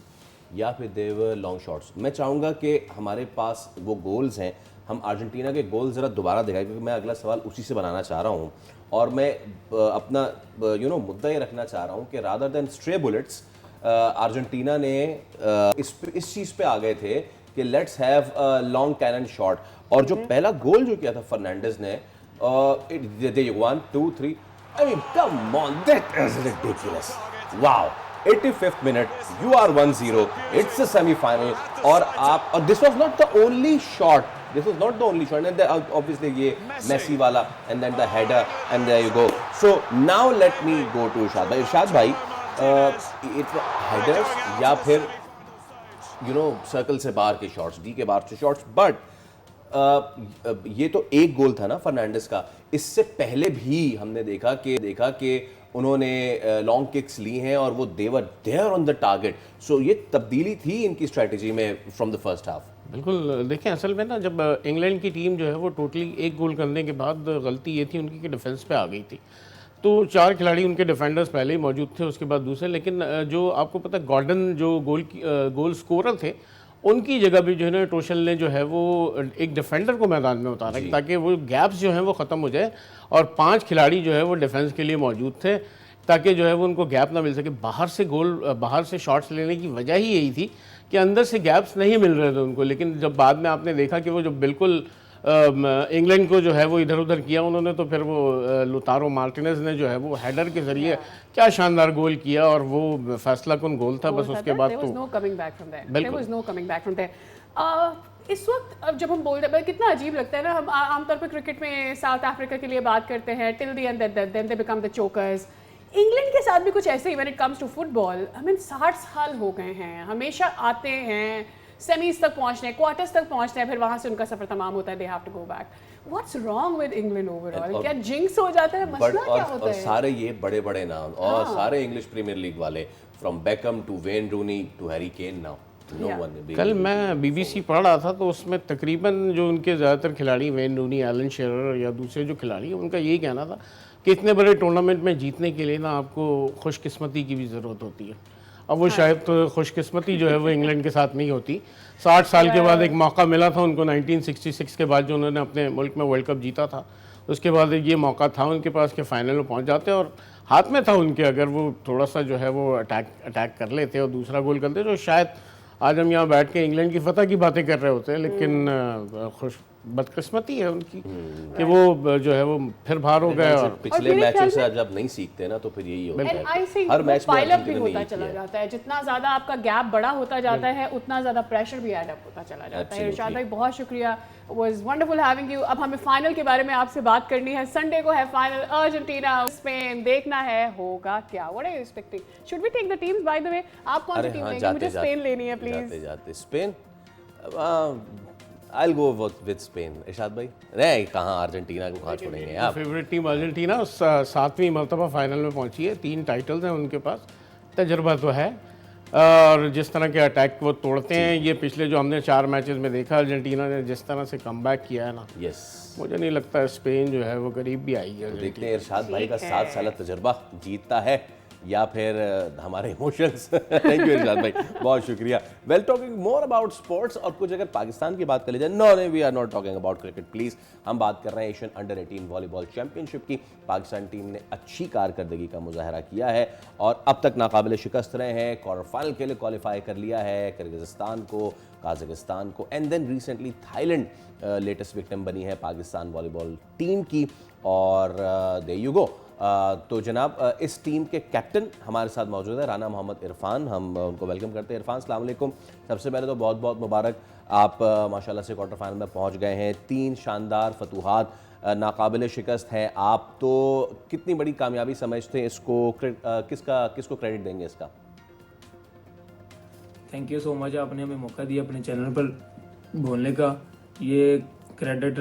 या फिर देयर वर लॉन्ग शॉट्स। मैं चाहूँगा कि हमारे पास वो गोल्स हैं, हम अर्जेंटीना के गोल ज़रा दोबारा दिखाएं, क्योंकि मैं अगला सवाल उसी से बनाना चाह रहा हूँ। और मैं अपना मुद्दा ये रखना चाह रहा हूँ कि rather than stray bullets Argentina ने इस चीज़ पे आ गए थे कि let's have long cannon shot. और जो पहला गोल जो किया था फर्नांडिस ने, 1 2 3, I mean, come on, that is ridiculous. Wow. 85th minute, you are 1-0. It's a semi-final. और this was not the only shot. This was not the only shot. And then, obviously ये Messi वाला, and then the header, and there you go. So now let me go to Irshad भाई. Irshad भाई, headers या फिर circle से बाहर के shots, D के बाहर से शॉट्स, बट ये तो एक गोल था ना फर्नांडिस का। इससे पहले भी हमने देखा कि उन्होंने लॉन्ग किक्स ली हैं और वो they were there on the target. So ये तब्दीली थी इनकी स्ट्रेटजी में फ्रॉम द फर्स्ट हाफ। बिल्कुल, देखें असल में ना जब इंग्लैंड की टीम जो है वो टोटली एक गोल करने के बाद गलती ये थी उनकी कि डिफेंस पे आ गई थी, तो 4 खिलाड़ी उनके डिफेंडर्स पहले ही मौजूद थे, उसके बाद दूसरे। लेकिन जो आपको पता है गॉर्डन जो गोल स्कोरर थे उनकी जगह भी जो है ना टोशल ने जो है वो एक डिफेंडर को मैदान में उतारा ताकि वो गैप्स जो हैं वो ख़त्म हो जाए, और 5 खिलाड़ी जो है वो डिफेंस के लिए मौजूद थे ताकि जो है वो उनको गैप ना मिल सके। बाहर से शॉट्स लेने की वजह ही यही थी कि अंदर से गैप्स नहीं मिल रहे थे उनको। लेकिन जब बाद में आपने देखा कि वो जो बिल्कुल इंग्लैंड को जो है वो इधर उधर किया उन्होंने, तो फिर वो लुतारो मार्टिनेज ने जो है वो हेडर के जरिए क्या शानदार गोल किया, और वो फैसला कौन गोल था। बस उसके बाद तो इस वक्त अब जब हम बोलते हैं कितना अजीब लगता है ना, हम आमतौर पर क्रिकेट में साउथ अफ्रीका के लिए बात करते हैं till the end then they become the chokers. England के साथ भी कुछ ऐसे ही when it comes to football. हमें 60 साल हो गए हैं, हमेशा आते हैं, सेमीज तक पहुंचने, क्वार्टर्स तक पहुंचते हैं, फिर वहां से उनका सफर तमाम होता है, they have to go back. What's wrong with England overall? क्या जिंक्स हो जाता है, मसला क्या होता है? सारे ये बड़े बड़े नाम और सारे इंग्लिश प्रीमियर लीग वाले, from Beckham to Wayne Rooney to Harry Kane, now no one. कल मैं बीबीसी पढ़ रहा था तो उसमें तकरीबन जो उनके ज़्यादातर खिलाड़ी वेन रूनी, एलन शेरर या दूसरे जो खिलाड़ी हैं, उनका यही कहना था कि इतने बड़े टूर्नामेंट में जीतने के लिए ना आपको खुशकिस्मती की भी ज़रूरत होती है। अब वो शायद तो खुशकिस्मती जो है वो इंग्लैंड के साथ नहीं होती। 60 साल के बाद एक मौका मिला था उनको 1966 के बाद जो उन्होंने अपने मुल्क में वर्ल्ड कप जीता था, उसके बाद ये मौका था उनके पास कि फाइनल में पहुंच जाते, और हाथ में था उनके, अगर वो थोड़ा सा जो है वो अटैक कर लेते और दूसरा गोल कर देते तो शायद आज हम यहाँ बैठ के इंग्लैंड की फतह की बातें कर रहे होते हैं। लेकिन बदकिस्मती है उनकी कि वो जो है वो फिर बाहर हो गए, और पिछले मैचों से जब नहीं सीखते ना तो फिर यही होता है। हर मैच में पाइल अप भी होता चला जाता है, जितना ज्यादा आपका गैप बड़ा होता जाता है उतना ज्यादा प्रेशर भी ऐड अप होता चला जाता है। इरशाद भाई बहुत शुक्रिया, वाज वंडरफुल हैविंग यू। अब हमें फाइनल के बारे में आपसे बात करनी है। संडे को है फाइनल, अर्जेंटीना स्पेन, देखना है होगा क्या। What are you expecting? Should we take the teams? By the way आप कौन सी टीम लेंगे? मुझे स्पेन लेनी है प्लीज। जाते Spain, I'll go with Spain। इरशाद भाई नहीं, कहाँ अर्जेंटीना को कहाँ छोड़ेंगे आप? फेवरेट टीम अर्जेंटीना 7वीं मरतबा फाइनल में पहुंची है, 3 टाइटल्स हैं उनके पास, तजर्बा तो है, और जिस तरह के अटैक वो तोड़ते हैं, ये पिछले जो हमने 4 मैचेस में देखा अर्जेंटीना ने जिस तरह से कमबैक किया है ना, मुझे नहीं लगता स्पेन जो है वो करीब भी आई है। देखते हैं इरशाद भाई का 7 साल तजर्बा जीतता है या फिर हमारे इमोशंस। थैंक यू इरशाद भाई, बहुत शुक्रिया। Well, talking more about sports और कुछ अगर पाकिस्तान की बात कर ली जाए, no we are not talking about cricket please. हम बात कर रहे हैं एशियन अंडर-18 वॉलीबॉल चैंपियनशिप की। पाकिस्तान टीम ने अच्छी कारकर्दगी का मुजाहरा किया है और अब तक नाकाबिल शिकस्त रहे हैं। क्वार्टर फाइनल के लिए क्वालिफाई कर लिया है किर्गिज़स्तान को, काज़ाकिस्तान को, and then recently Thailand latest victim बनी है पाकिस्तान वॉलीबॉल टीम की। और देयर यू गो। तो जनाब, इस टीम के कैप्टन हमारे साथ मौजूद है राना मोहम्मद इरफान। हम उनको वेलकम करते हैं। इरफान, अस्सलाम वालेकुम। सबसे पहले तो बहुत बहुत मुबारक, आप माशाल्लाह से क्वार्टर फाइनल में पहुंच गए हैं। 3 शानदार फतूहात, नाकाबिल शिकस्त हैं आप। तो कितनी बड़ी कामयाबी समझते हैं इसको, किसको क्रेडिट देंगे इसका? थैंक यू सो मच, आपने हमें मौका दिया अपने चैनल पर बोलने का। ये क्रेडिट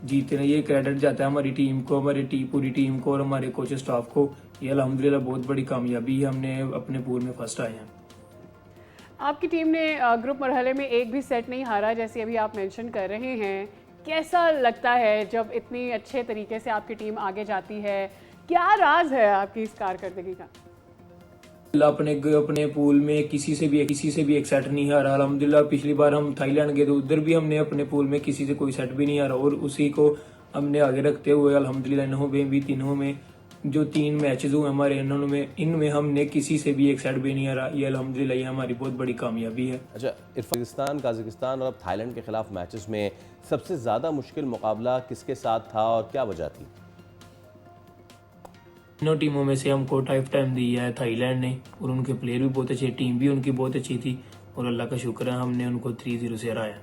जीतने, ये क्रेडिट जाता है हमारी टीम को, हमारी पूरी टीम को और हमारे कोच स्टाफ को। ये अल्हम्दुलिल्लाह बहुत बड़ी कामयाबी है, हमने अपने पूल में फर्स्ट आए हैं। आपकी टीम ने ग्रुप मरहले में एक भी सेट नहीं हारा, जैसे अभी आप मेंशन कर रहे हैं। कैसा लगता है जब इतनी अच्छे तरीके से आपकी टीम आगे जाती है? क्या राज है आपकी इस कारकर्दगी का? अपने पूल में किसी से भी एक सेट नहीं हारा अल्हम्दुलिल्लाह। पिछली बार हम थाईलैंड गए तो उधर भी हमने अपने पूल में किसी से कोई सेट भी नहीं हारा और उसी को हमने आगे रखते हुए अल्हम्दुलिल्लाह तीनों में जो 3 मैचेस हुए हमारे इनमें हमने किसी से भी एक सेट भी नहीं हारा। ये अल्हम्दुलिल्लाह ये हमारी बहुत बड़ी कामयाबी है। अच्छा, पाकिस्तान, काज़ाकिस्तान और अब थाईलैंड के खिलाफ मैचेस में सबसे ज़्यादा मुश्किल मुकाबला किसके साथ था और क्या वजह थी? तीनों टीमों में से हमको टाइम दिया है थाईलैंड ने, और उनके प्लेयर भी बहुत अच्छे, टीम भी उनकी बहुत अच्छी थी और अल्लाह का शुक्र है हमने उनको 3-0 से हराया।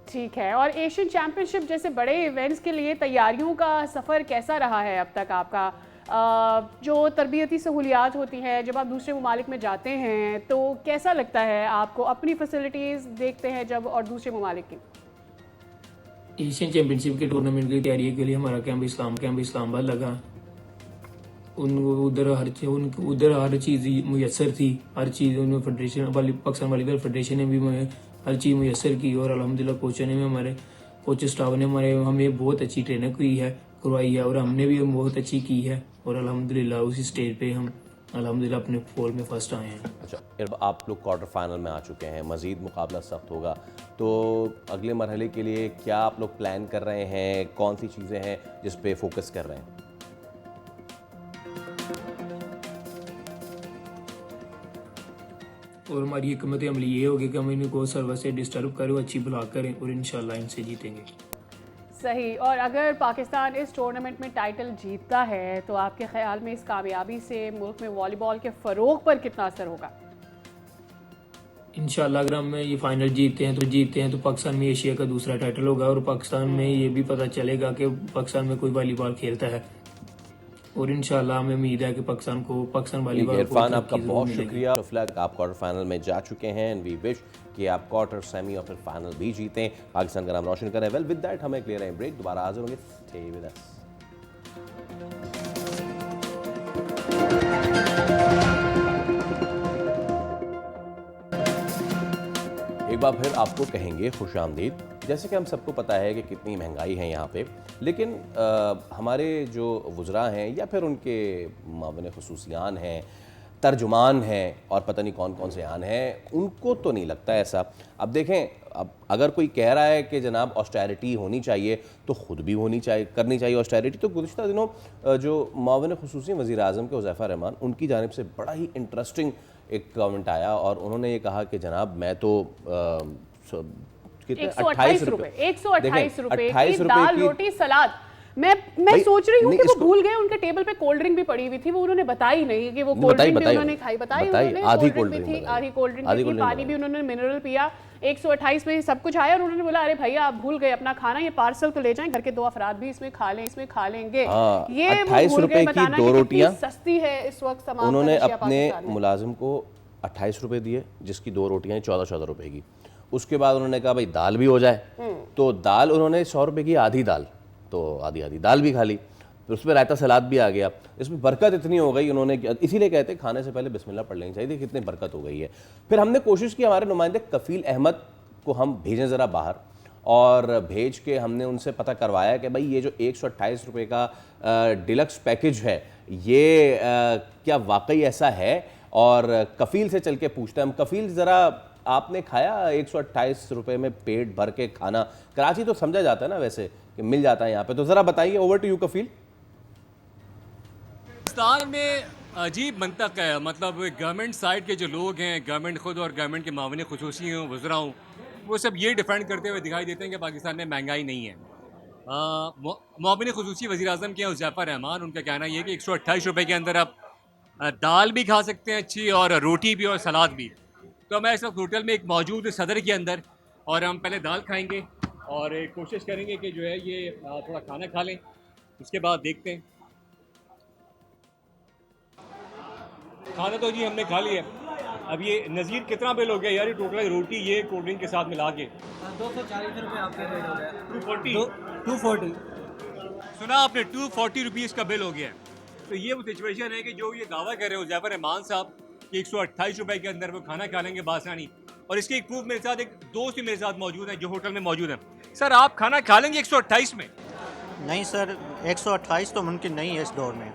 ठीक है, और एशियन चैंपियनशिप जैसे बड़े इवेंट्स के लिए तैयारियों का सफ़र कैसा रहा है अब तक आपका? जो तरबियती सहूलियात होती हैं जब आप दूसरे ममालिक में जाते हैं तो कैसा लगता है आपको? अपनी फैसिलिटीज़ देखते हैं जब और दूसरे ममालिक की? एशियन चैंपियनशिप के टूर्नामेंट की तैयारी के लिए हमारा कैंप इस्लामाबाद लगा। उधर हर चीज़ मुयसर थी, हर चीज़ उन्होंने पाकिस्तान वॉलीबॉल फेडरेशन ने भी हर चीज़ मुयसर की और अल्हम्दुलिल्लाह कोचों ने भी, हमारे कोच स्टाफ ने हमें बहुत अच्छी ट्रेनिंग करवाई है और हमने भी बहुत अच्छी की है और अल्हम्दुलिल्लाह उसी स्टेज पे हम अल्हम्दुलिल्लाह अपने पोल में फर्स्ट आए हैं। अच्छा, आप लोग क्वार्टर फाइनल में आ चुके हैं, मज़ीद मुकाबला सख्त होगा, तो अगले मरहले के लिए क्या आप लोग प्लान कर रहे हैं? कौन सी चीज़ें हैं जिस पे फोकस कर रहे हैं? और हमारी हिकमत अमली ये होगी कि हम इनको सर्वर से डिस्टर्ब करें, अच्छी बुला करें और इंशाल्लाह इनसे जीतेंगे। सही। और अगर पाकिस्तान इस टूर्नामेंट में टाइटल जीतता है तो आपके ख्याल में इस कामयाबी से मुल्क में वॉलीबॉल के फ़रोग पर कितना असर होगा? इंशाल्लाह अगर हम ये फाइनल जीतते हैं तो पाकिस्तान में एशिया का दूसरा टाइटल होगा और पाकिस्तान में ये भी पता चलेगा कि पाकिस्तान में कोई वॉलीबॉल खेलता है और इंशाल्लाह हमें उम्मीद है कि पाकिस्तान वॉलीबॉल। इरफान, आपका बहुत शुक्रिया। आप क्वार्टर फाइनल में जा चुके हैं एंड वी विश कि आप क्वार्टर, सेमी और फिर फाइनल भी जीतें, पाकिस्तान का नाम रोशन करें। वेल, विद दैट हमें क्लियर है ब्रेक, दोबारा हाजिर होंगे। Stay with us. एक बार फिर आपको कहेंगे खुशामदीद। जैसे कि हम सबको पता है कि कितनी महंगाई है यहाँ पे, लेकिन हमारे जो वुज़रा हैं या फिर उनके मावन खुसूसियान हैं, तर्जुमान हैं और पता नहीं कौन कौन से आन हैं, उनको तो नहीं लगता ऐसा। अब देखें, अब अगर कोई कह रहा है कि जनाब ऑस्टेरिटी होनी चाहिए तो ख़ुद भी करनी चाहिए ऑस्टेरिटी। तो गुज़िश्ता दिनों जो मावन खुसूसी वज़ीर आज़म के हुज़ैफ़ा रहमान, उनकी जानिब से बड़ा ही इंटरेस्टिंग एक कमेंट आया और उन्होंने ये कहा कि जनाब मैं तो 128 रुपए की दाल रोटी सलाद। मैं सोच रही हूँ कि वो भूल गए, उनके टेबल पे कोल्ड ड्रिंक भी पड़ी हुई थी, वो उन्होंने बताई नहीं कि वो कोल्ड ड्रिंक भी उन्होंने खाई। आधी कोल्ड ड्रिंक भी थी, पानी भी उन्होंने मिनरल पिया। 128 में सब कुछ आया और उन्होंने बोला अरे भैया आप भूल गए अपना खाना, ये पार्सल तो ले जाएं, घर के 2 अफराद भी इसमें खा लेंगे। ये 28 रुपए की 2 रोटियां सस्ती है इस वक्त। उन्होंने अपने मुलाजिम को 28 रुपए दिए, जिसकी 2 रोटियां 14 रुपए की। उसके बाद उन्होंने कहा भाई दाल भी हो जाए, तो दाल उन्होंने 100 रुपए की आधी दाल, तो आधी दाल भी खा ली, फिर उस पर रायता सलाद भी आ गया। इसमें बरकत इतनी हो गई, उन्होंने इसीलिए कहते हैं खाने से पहले बिस्मिल्लाह पढ़ लेनी चाहिए, कितनी बरकत हो गई है। फिर हमने कोशिश की हमारे नुमाइंदे कफील अहमद को हम भेजें ज़रा बाहर, और भेज के हमने उनसे पता करवाया कि भाई ये जो 128 रुपये का डिलक्स पैकेज है ये क्या वाकई ऐसा है। और कफ़ील से चल के पूछते हैं हम, कफ़ील ज़रा आपने खाया 128 रुपये में पेट भर के खाना? कराची तो समझा जाता है ना वैसे कि मिल जाता है यहाँ पे, तो ज़रा बताइए, ओवर टू यू कफ़ील। पाकिस्तान में अजीब मंतक है, मतलब गवर्नमेंट साइड के जो लोग हैं, गवर्नमेंट खुद और गवर्नमेंट के मामले खुसूसी हों, वज़रा हों, वो सब ये डिफेंड करते हुए दिखाई देते हैं कि पाकिस्तान में महंगाई नहीं है। मामले खुसूसी वज़ीर आज़म के हैं हुज़ैफ़ा रहमान, उनका कहना ये है कि 128 रुपये के अंदर आप दाल भी खा सकते हैं अच्छी, और रोटी भी और सलाद भी। तो मैं इस वक्त होटल में एक मौजूद सदर के अंदर, और हम पहले दाल खाएँगे और कोशिश करेंगे कि जो है ये थोड़ा खाना खा लें, उसके बाद देखते हैं। खाना तो जी हमने खा लिया। अब ये नज़ीर कितना बिल हो गया यार, ये टोटल रोटी ये कोल्ड ड्रिंक के साथ मिला के 240 रुपये आपके रेट हो गया। 240 सुना आपने, 240 रुपीज़ का बिल हो गया। तो ये वो सिचुएशन है कि जो ये दावा कर रहे हो हुज़ैफ़ा रहमान साहब कि 128 रुपये के अंदर वो खाना खा लेंगे बासानी, और इसके एक प्रूफ मेरे साथ एक दोस्त ही मेरे साथ मौजूद है जो होटल में मौजूद है। सर आप खाना खा लेंगे 128 में? नहीं सर, 128 तो मुमकिन नहीं है इस दौर में,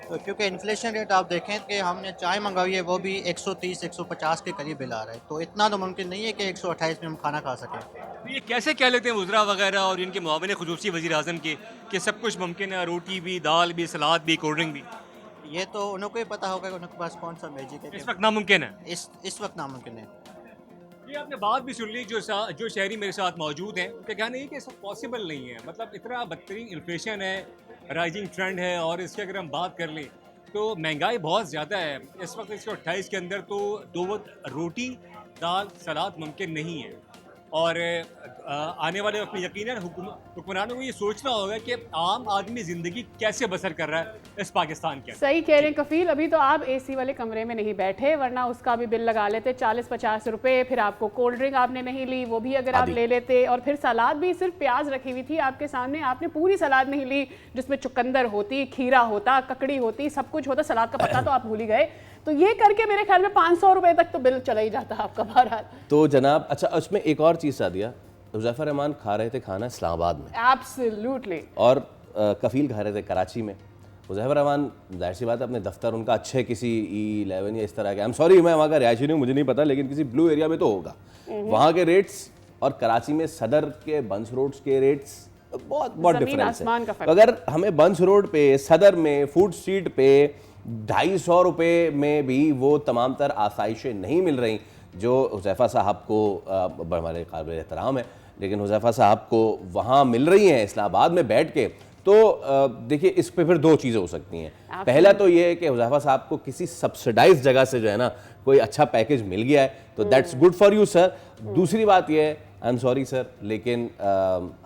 तो क्योंकि इन्फ्लेशन रेट आप देखें कि हमने चाय मंगाई है वो भी 130-150 के करीब बिल आ रहा है, तो इतना तो मुमकिन नहीं है कि 128 में हम खाना खा सकें। तो ये कैसे कह लेते हैं वज़रा वगैरह और इनके मुआविन खुसूसी वज़ीर आज़म के कि सब कुछ मुमकिन है, रोटी भी, दाल भी, सलाद भी, कोल्ड ड्रिंक भी? ये तो उनको ही पता होगा कि उनके पास कौन सा मैजिक है। इस वक्त नामुमकिन है। इस वक्त नामुमकिन है। ये आपने बात भी सुन ली, जो शहरी मेरे साथ मौजूद हैं उनका कहना है कि सब पॉसिबल नहीं है, मतलब इतना बदतरीन इन्फ्लेशन है, राइजिंग ट्रेंड है, और इसकी अगर हम बात कर लें तो महंगाई बहुत ज़्यादा है इस वक्त। 128 के अंदर तो दो वक्त रोटी, दाल, सलाद मुमकिन नहीं है, और आने वाले वक्त में यकीनन हुक्मरानों को ये सोचना होगा कि आम आदमी ज़िंदगी कैसे बसर कर रहा है इस पाकिस्तान के। सही कह रहे हैं कफील, अभी तो आप एसी वाले कमरे में नहीं बैठे, वरना उसका भी बिल लगा लेते 40-50 रुपए। फिर आपको कोल्ड ड्रिंक आपने नहीं ली, वो भी अगर आप ले लेते, और फिर सलाद भी सिर्फ प्याज रखी हुई थी आपके सामने, आपने पूरी सलाद नहीं ली जिसमें चुकंदर होती, खीरा होता, ककड़ी होती, सब कुछ होता, सलाद का पत्ता तो आप भूल ही गए। तो ये करके मेरे ख्याल में 500 रुपए तक तो बिल चला ही जाता है आपका बहरहाल। तो जनाब, अच्छा उसमें एक और चीज़ सादिया, हुज़ैफ़ा रहमान खा रहे थे खाना इस्लामाबाद में, एब्सोल्युटली, और कफ़ील खा रहे थे कराची में। हुज़ैफ़ा रहमान जाहिर सी बात है अपने दफ्तर उनका अच्छे किसी E11 या इस तरह के, आई एम सॉरी मैं वहाँ का रिहायशी नहीं हूँ, मुझे नहीं पता, लेकिन किसी ब्लू एरिया में तो होगा। वहाँ के रेट्स और कराची में सदर के बंस रोड्स के रेट्स बहुत डिफरेंस है। अगर हमें बंस रोड पे, सदर में, फूड स्ट्रीट पे 250 रुपये में भी वो तमाम तर आसाइशें नहीं मिल रही जो हुज़ैफ़ा साहब को, हमारे काबिल एहतराम है, लेकिन हुज़ैफ़ा साहब को वहाँ मिल रही हैं इस्लामाबाद में बैठ के। तो देखिए इस पे फिर दो चीज़ें हो सकती हैं। पहला तो ये है कि हुज़ैफ़ा साहब को किसी सब्सिडाइज जगह से जो है ना कोई अच्छा पैकेज मिल गया है, तो that's good for you sir. दूसरी बात ये है, आई एम सॉरी सर, लेकिन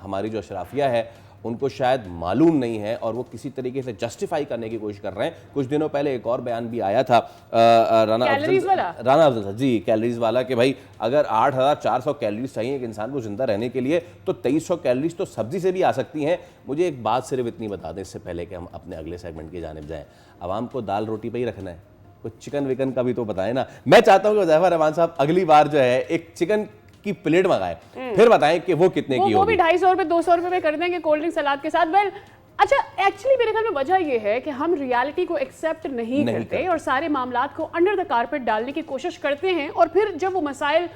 हमारी जो अशराफिया है उनको शायद मालूम नहीं है और वो किसी तरीके से जस्टिफाई करने की कोशिश कर रहे हैं। कुछ दिनों पहले एक और बयान भी आया था राना अफजल जी, कैलोरीज वाला, कि भाई अगर 8400 कैलोरीज चाहिए एक इंसान को जिंदा रहने के लिए तो 2300 कैलोरीज तो सब्जी से भी आ सकती हैं। मुझे एक बात सिर्फ इतनी बता दें इससे पहले कि हम अपने अगले सेगमेंट की जानिब जाएँ, आवाम को दाल रोटी पे ही रखना है, कुछ चिकन विकन का भी तो बताएं ना। मैं चाहता हूँ कि हुज़ैफ़ा रहमान साहब अगली बार जो है एक चिकन की प्लेट मंगाए, फिर बताएं कि वो कितने की होगी। वो भी 250 रुपए 200 रुपए में कर देंगे कोल्ड ड्रिंक सलाद के साथ। वेल अच्छा, एक्चुअली मेरे ख्याल में वजह ये है कि हम रियलिटी को एक्सेप्ट नहीं करते और सारे मामलात को अंडर द कारपेट डालने की कोशिश करते हैं, और फिर जब वो मसाइल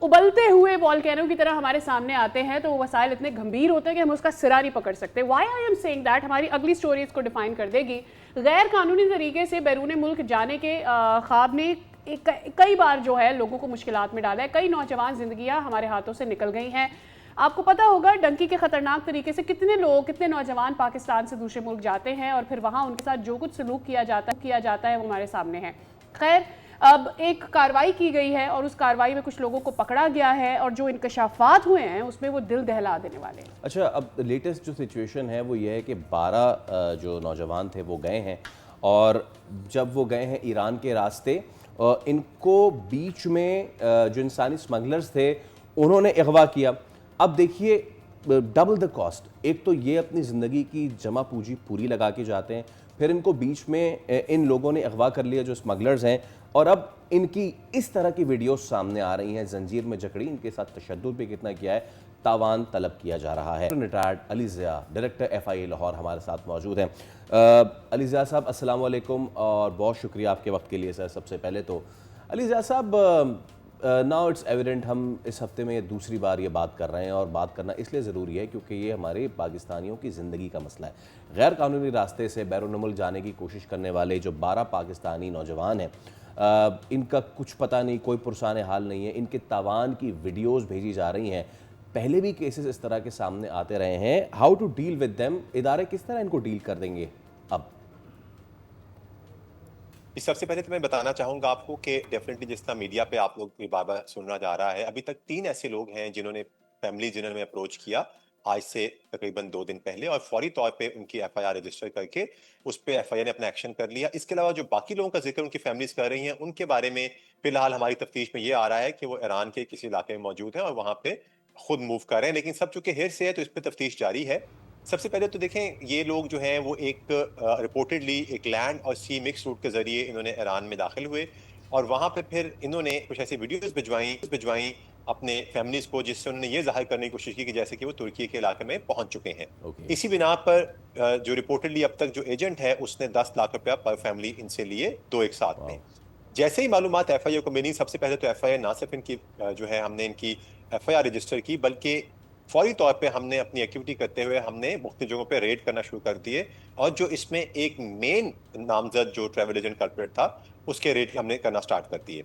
उबलते हुए वॉल्केनो की तरह हमारे सामने आते हैं तो वो मसाइल इतने गंभीर होते हैं कि हम उसका सिरा नहीं पकड़ सकते। Why I am saying that, हमारी अगली स्टोरी इसको डिफाइन कर देगी। गैर कानूनी तरीके से बैरून मुल्क जाने के ख्वाब ने कई बार जो है लोगों को मुश्किलात में डाला है। कई नौजवान जिंदगियां हमारे हाथों से निकल गई हैं। आपको पता होगा डंकी के खतरनाक तरीके से कितने लोग, कितने नौजवान पाकिस्तान से दूसरे मुल्क जाते हैं और फिर वहां उनके साथ जो कुछ सलूक किया जाता है वो हमारे सामने है। खैर, अब एक कार्रवाई की गई है और उस कार्रवाई में कुछ लोगों को पकड़ा गया है और जो इंकशाफात हुए हैं उसमें वो दिल दहला देने वाले हैं। अच्छा, अब लेटेस्ट जो सिचुएशन है वो ये है कि 12 जो नौजवान थे वो गए हैं, और जब वो गए हैं ईरान के रास्ते, इनको बीच में जो इंसानी स्मगलर्स थे उन्होंने अगवा किया। अब देखिए डबल द कॉस्ट, एक तो ये अपनी ज़िंदगी की जमा पूंजी पूरी लगा के जाते हैं, फिर इनको बीच में इन लोगों ने अगवा कर लिया जो स्मगलर्स हैं, और अब इनकी इस तरह की वीडियोस सामने आ रही हैं, जंजीर में जकड़ी, इनके साथ तशद्दुद भी कितना किया है। तावान तलब किया जा रहा है। Retired Ali Zia director FIA Lahore हमारे साथ मौजूद हैं। अली ज़िया साहब अस्सलाम वालेकुम और बहुत शुक्रिया आपके वक्त के लिए सर। सबसे पहले तो अली ज़िया साहब, नाउ इट्स एविडेंट हम इस हफ्ते में दूसरी बार ये बात कर रहे हैं और बात करना इसलिए ज़रूरी है क्योंकि ये हमारे पाकिस्तानियों की ज़िंदगी का मसला है। गैर कानूनी रास्ते से बैरून मुल्क जाने की कोशिश करने वाले जो 12 पाकिस्तानी नौजवान हैं, इनका कुछ पता नहीं, कोई पुरसान हाल नहीं है, इनके तावान की वीडियोज़ भेजी जा रही हैं। पहले भी केसेस इस तरह के सामने आते रहे हैं। How to deal with them, इदारे किस तरह इनको डील कर देंगे अब? इस सबसे पहले तो मैं बताना चाहूँगा आपको कि डेफिनेटली जिस तरह मीडिया पे आप लोग भी बार-बार सुनना जा रहा है, अभी तक 3 ऐसे लोग हैं जिन्होंने फैमिली जिन्होंने अप्रोच किया आज से तकरीबन 2 दिन पहले और फौरी तौर पे उनकी FIR रजिस्टर करके उस पे FIA ने अपना एक्शन कर लिया। इसके अलावा जो बाकी लोगों का जिक्र उनकी फैमिलीज कर रही हैं, उनके बारे में फिलहाल हमारी तफ्तीश में ये आ रहा है कि वो ईरान के किसी इलाके में मौजूद हैं और वहाँ पे खुद मूव कर रहे हैं, लेकिन सब चूंकि हिर से है तो इस पे तफ्तीश जारी है। सबसे पहले तो देखें, ये लोग जो हैं वो एक रिपोर्टेडली एक लैंड और सी मिक्स रूट के जरिए इन्होंने ईरान में दाखिल हुए और वहाँ पे फिर इन्होंने कुछ ऐसी वीडियोस भिजवाई अपने फैमिलीज को, जिससे उन्होंने ये जाहिर करने की कोशिश की कि जैसे कि वो तुर्की के इलाके में पहुंच चुके हैं। इसी बिना पर जो रिपोर्टेडली अब तक जो एजेंट है उसने 10 लाख रुपया पर फैमिली इनसे लिए 2 एक साथ में। जैसे ही मालूमात FIA को मिली, सबसे पहले तो FIA ना सिर्फ इनकी जो है हमने इनकी FIR रजिस्टर की, बल्कि फौरी तौर पे हमने अपनी एक्टिविटी करते हुए हमने मुख्तलिफ जगहों पे रेड करना शुरू कर दिए और जो इसमें एक मेन नामजद जो ट्रैवल एजेंट कल्प्रेट था उसके रेड हमने करना स्टार्ट कर दिए।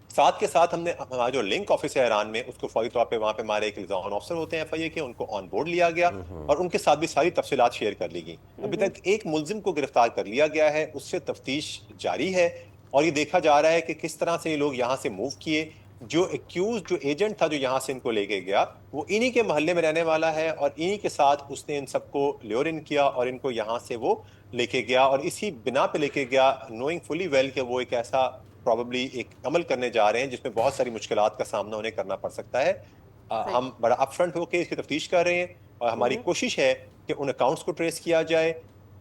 साथ के साथ हमने हमारा जो लिंक ऑफिस है ईरान में उसको फौरी तौर पे वहाँ पे हमारे एक लिज़ान ऑफिसर होते हैं FIA के, उनको ऑन बोर्ड लिया गया और उनके साथ भी सारी तफसीलात शेयर कर ली गई। अभी तक एक मुलजिम को गिरफ्तार कर लिया गया है, उससे तफ्तीश जारी है और ये देखा जा रहा है कि किस तरह से ये लोग यहाँ से मूव किए। जो एक्यूज जो एजेंट था जो यहाँ से इनको लेके गया वो इन्हीं के मोहल्ले में रहने वाला है और इन्हीं के साथ उसने इन सबको ल्योर इन किया और इनको यहाँ से वो लेके गया और इसी बिना पे लेके गया, नोइंग फुली वेल कि वो एक ऐसा प्रॉबेबली एक अमल करने जा रहे हैं जिसमें बहुत सारी मुश्किलात का सामना उन्हें करना पड़ सकता है। हम बड़ा अपफ्रंट होकर इसकी तफ्तीश कर रहे हैं और हमारी कोशिश है कि उन अकाउंट्स को ट्रेस किया जाए।